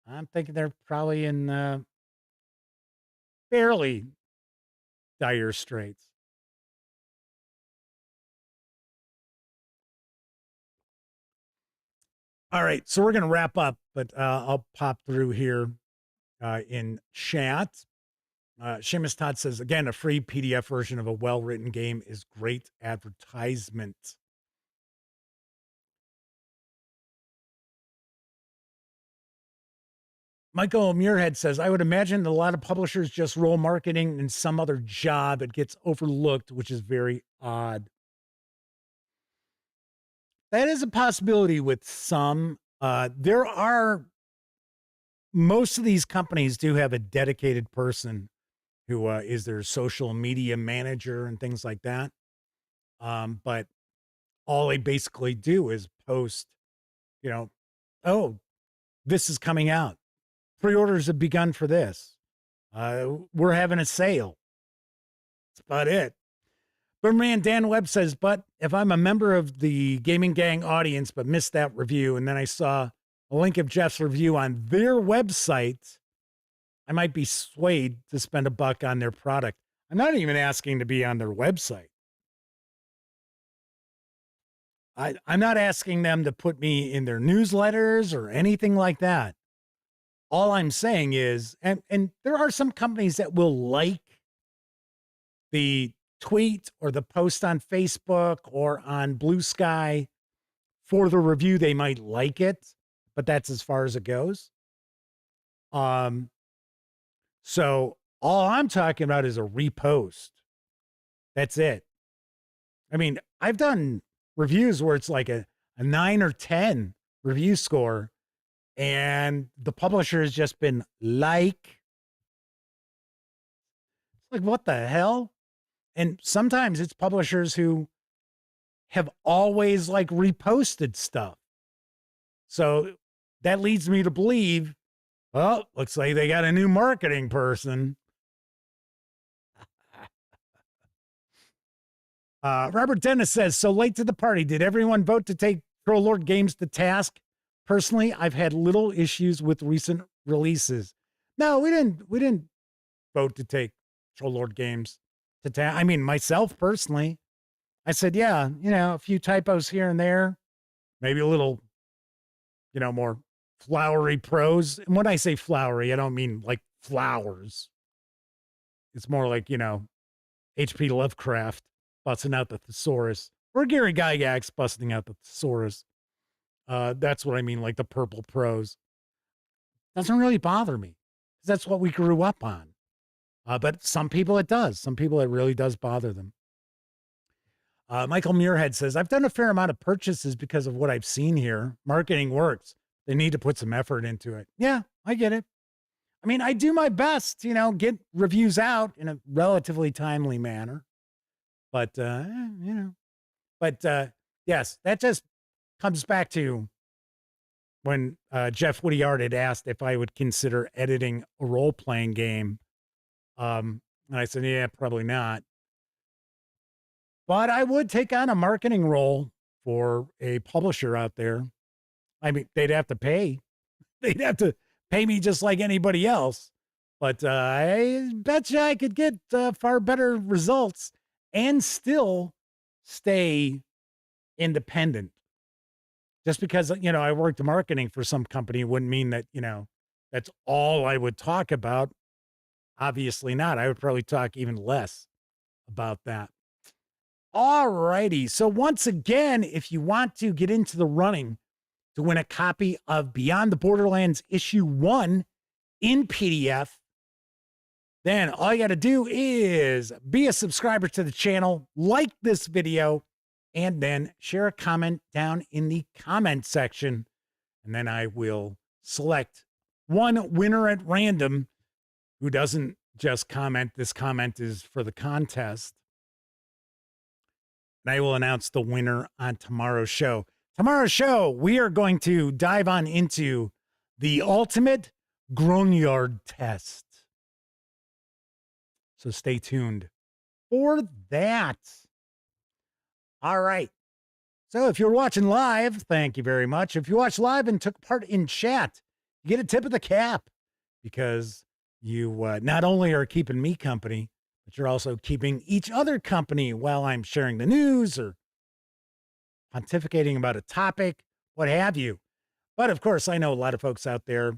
I'm thinking they're probably in fairly dire straits. All right, so we're going to wrap up, but I'll pop through here in chat. Seamus Todd says, again, a free PDF version of a well-written game is great advertisement. Michael Muirhead says, I would imagine that a lot of publishers just roll marketing in some other job. It gets overlooked, which is very odd. That is a possibility with some. Most of these companies do have a dedicated person who is their social media manager and things like that. But all they basically do is post, oh, this is coming out. Pre-orders have begun for this. We're having a sale. That's about it. Birdman Dan Webb says, but if I'm a member of the Gaming Gang audience but missed that review, and then I saw a link of Jeff's review on their website, I might be swayed to spend $1 on their product. I'm not even asking to be on their website. I'm not asking them to put me in their newsletters or anything like that. All I'm saying is, and there are some companies that will like the tweet or the post on Facebook or on Blue Sky for the review. They might like it, but that's as far as it goes. So all I'm talking about is a repost. That's it. I mean, I've done reviews where it's like a 9 or 10 review score, and the publisher has just been like, what the hell? And sometimes it's publishers who have always reposted stuff. So that leads me to believe, well, looks like they got a new marketing person. Robert Dennis says, so late to the party. Did everyone vote to take Troll Lord Games to task? Personally, I've had little issues with recent releases. No, we didn't vote to take Troll Lord Games to task. I mean, myself personally, I said, yeah, a few typos here and there, maybe a little, more flowery prose. And when I say flowery, I don't mean like flowers. It's more like, H.P. Lovecraft busting out the thesaurus, or Gary Gygax busting out the thesaurus. That's what I mean, like the purple prose. Doesn't really bother me, because that's what we grew up on. But some people it does. Some people it really does bother them. Michael Muirhead says, I've done a fair amount of purchases because of what I've seen here. Marketing works. They need to put some effort into it. Yeah, I get it. I mean, I do my best, get reviews out in a relatively timely manner. But, But yes, that just comes back to when Jeff Woodyard had asked if I would consider editing a role-playing game. And I said, yeah, probably not. But I would take on a marketing role for a publisher out there. I mean, they'd have to pay. They'd have to pay me just like anybody else. But I bet you I could get far better results and still stay independent. Just because, I worked marketing for some company wouldn't mean that, that's all I would talk about. Obviously not. I would probably talk even less about that. All righty. So once again, if you want to get into the running to win a copy of Beyond the Borderlands Issue 1 in PDF, then all you got to do is be a subscriber to the channel, like this video, and then share a comment down in the comment section. And then I will select one winner at random who doesn't just comment. This comment is for the contest. And I will announce the winner on tomorrow's show. Tomorrow's show, we are going to dive on into the ultimate Grognard test. So stay tuned for that. All right. So if you're watching live, thank you very much. If you watched live and took part in chat, you get a tip of the cap because you not only are keeping me company, but you're also keeping each other company while I'm sharing the news or pontificating about a topic, what have you. But of course, I know a lot of folks out there,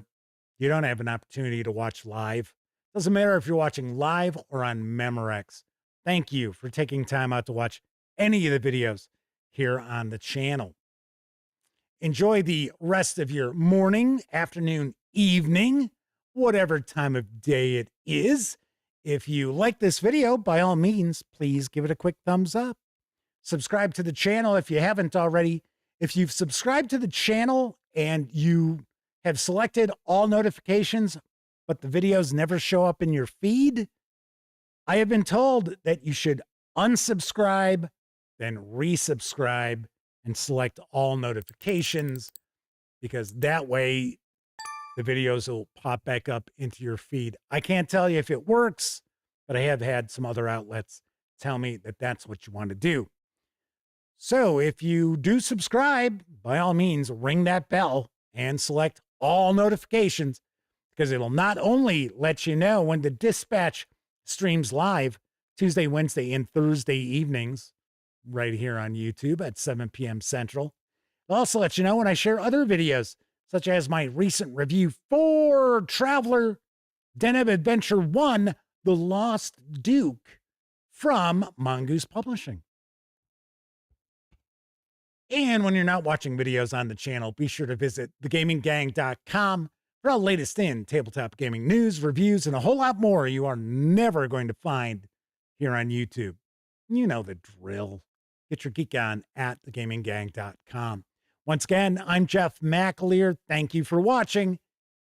you don't have an opportunity to watch live. Doesn't matter if you're watching live or on Memorex. Thank you for taking time out to watch any of the videos here on the channel. Enjoy the rest of your morning, afternoon, evening, whatever time of day it is. If you like this video, by all means, please give it a quick thumbs up. Subscribe to the channel if you haven't already. If you've subscribed to the channel and you have selected all notifications, but the videos never show up in your feed, I have been told that you should unsubscribe, then resubscribe, and select all notifications, because that way the videos will pop back up into your feed. I can't tell you if it works, but I have had some other outlets tell me that that's what you want to do. So if you do subscribe, by all means, ring that bell and select all notifications, because it'll not only let you know when the Dispatch streams live Tuesday, Wednesday, and Thursday evenings right here on YouTube at 7 p.m. Central. It'll also let you know when I share other videos, such as my recent review for Traveler Den of Adventure 1, The Lost Duke from Mongoose Publishing. And when you're not watching videos on the channel, be sure to visit thegaminggang.com for all the latest in tabletop gaming news, reviews, and a whole lot more you are never going to find here on YouTube. You know the drill. Get your geek on at thegaminggang.com. Once again, I'm Jeff McAleer. Thank you for watching.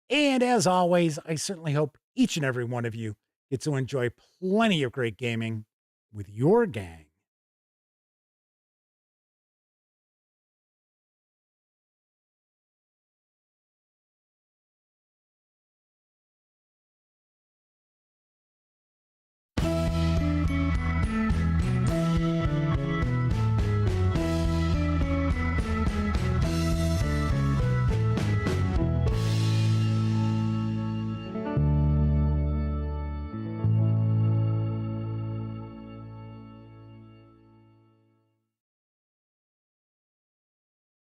And as always, I certainly hope each and every one of you get to enjoy plenty of great gaming with your gang.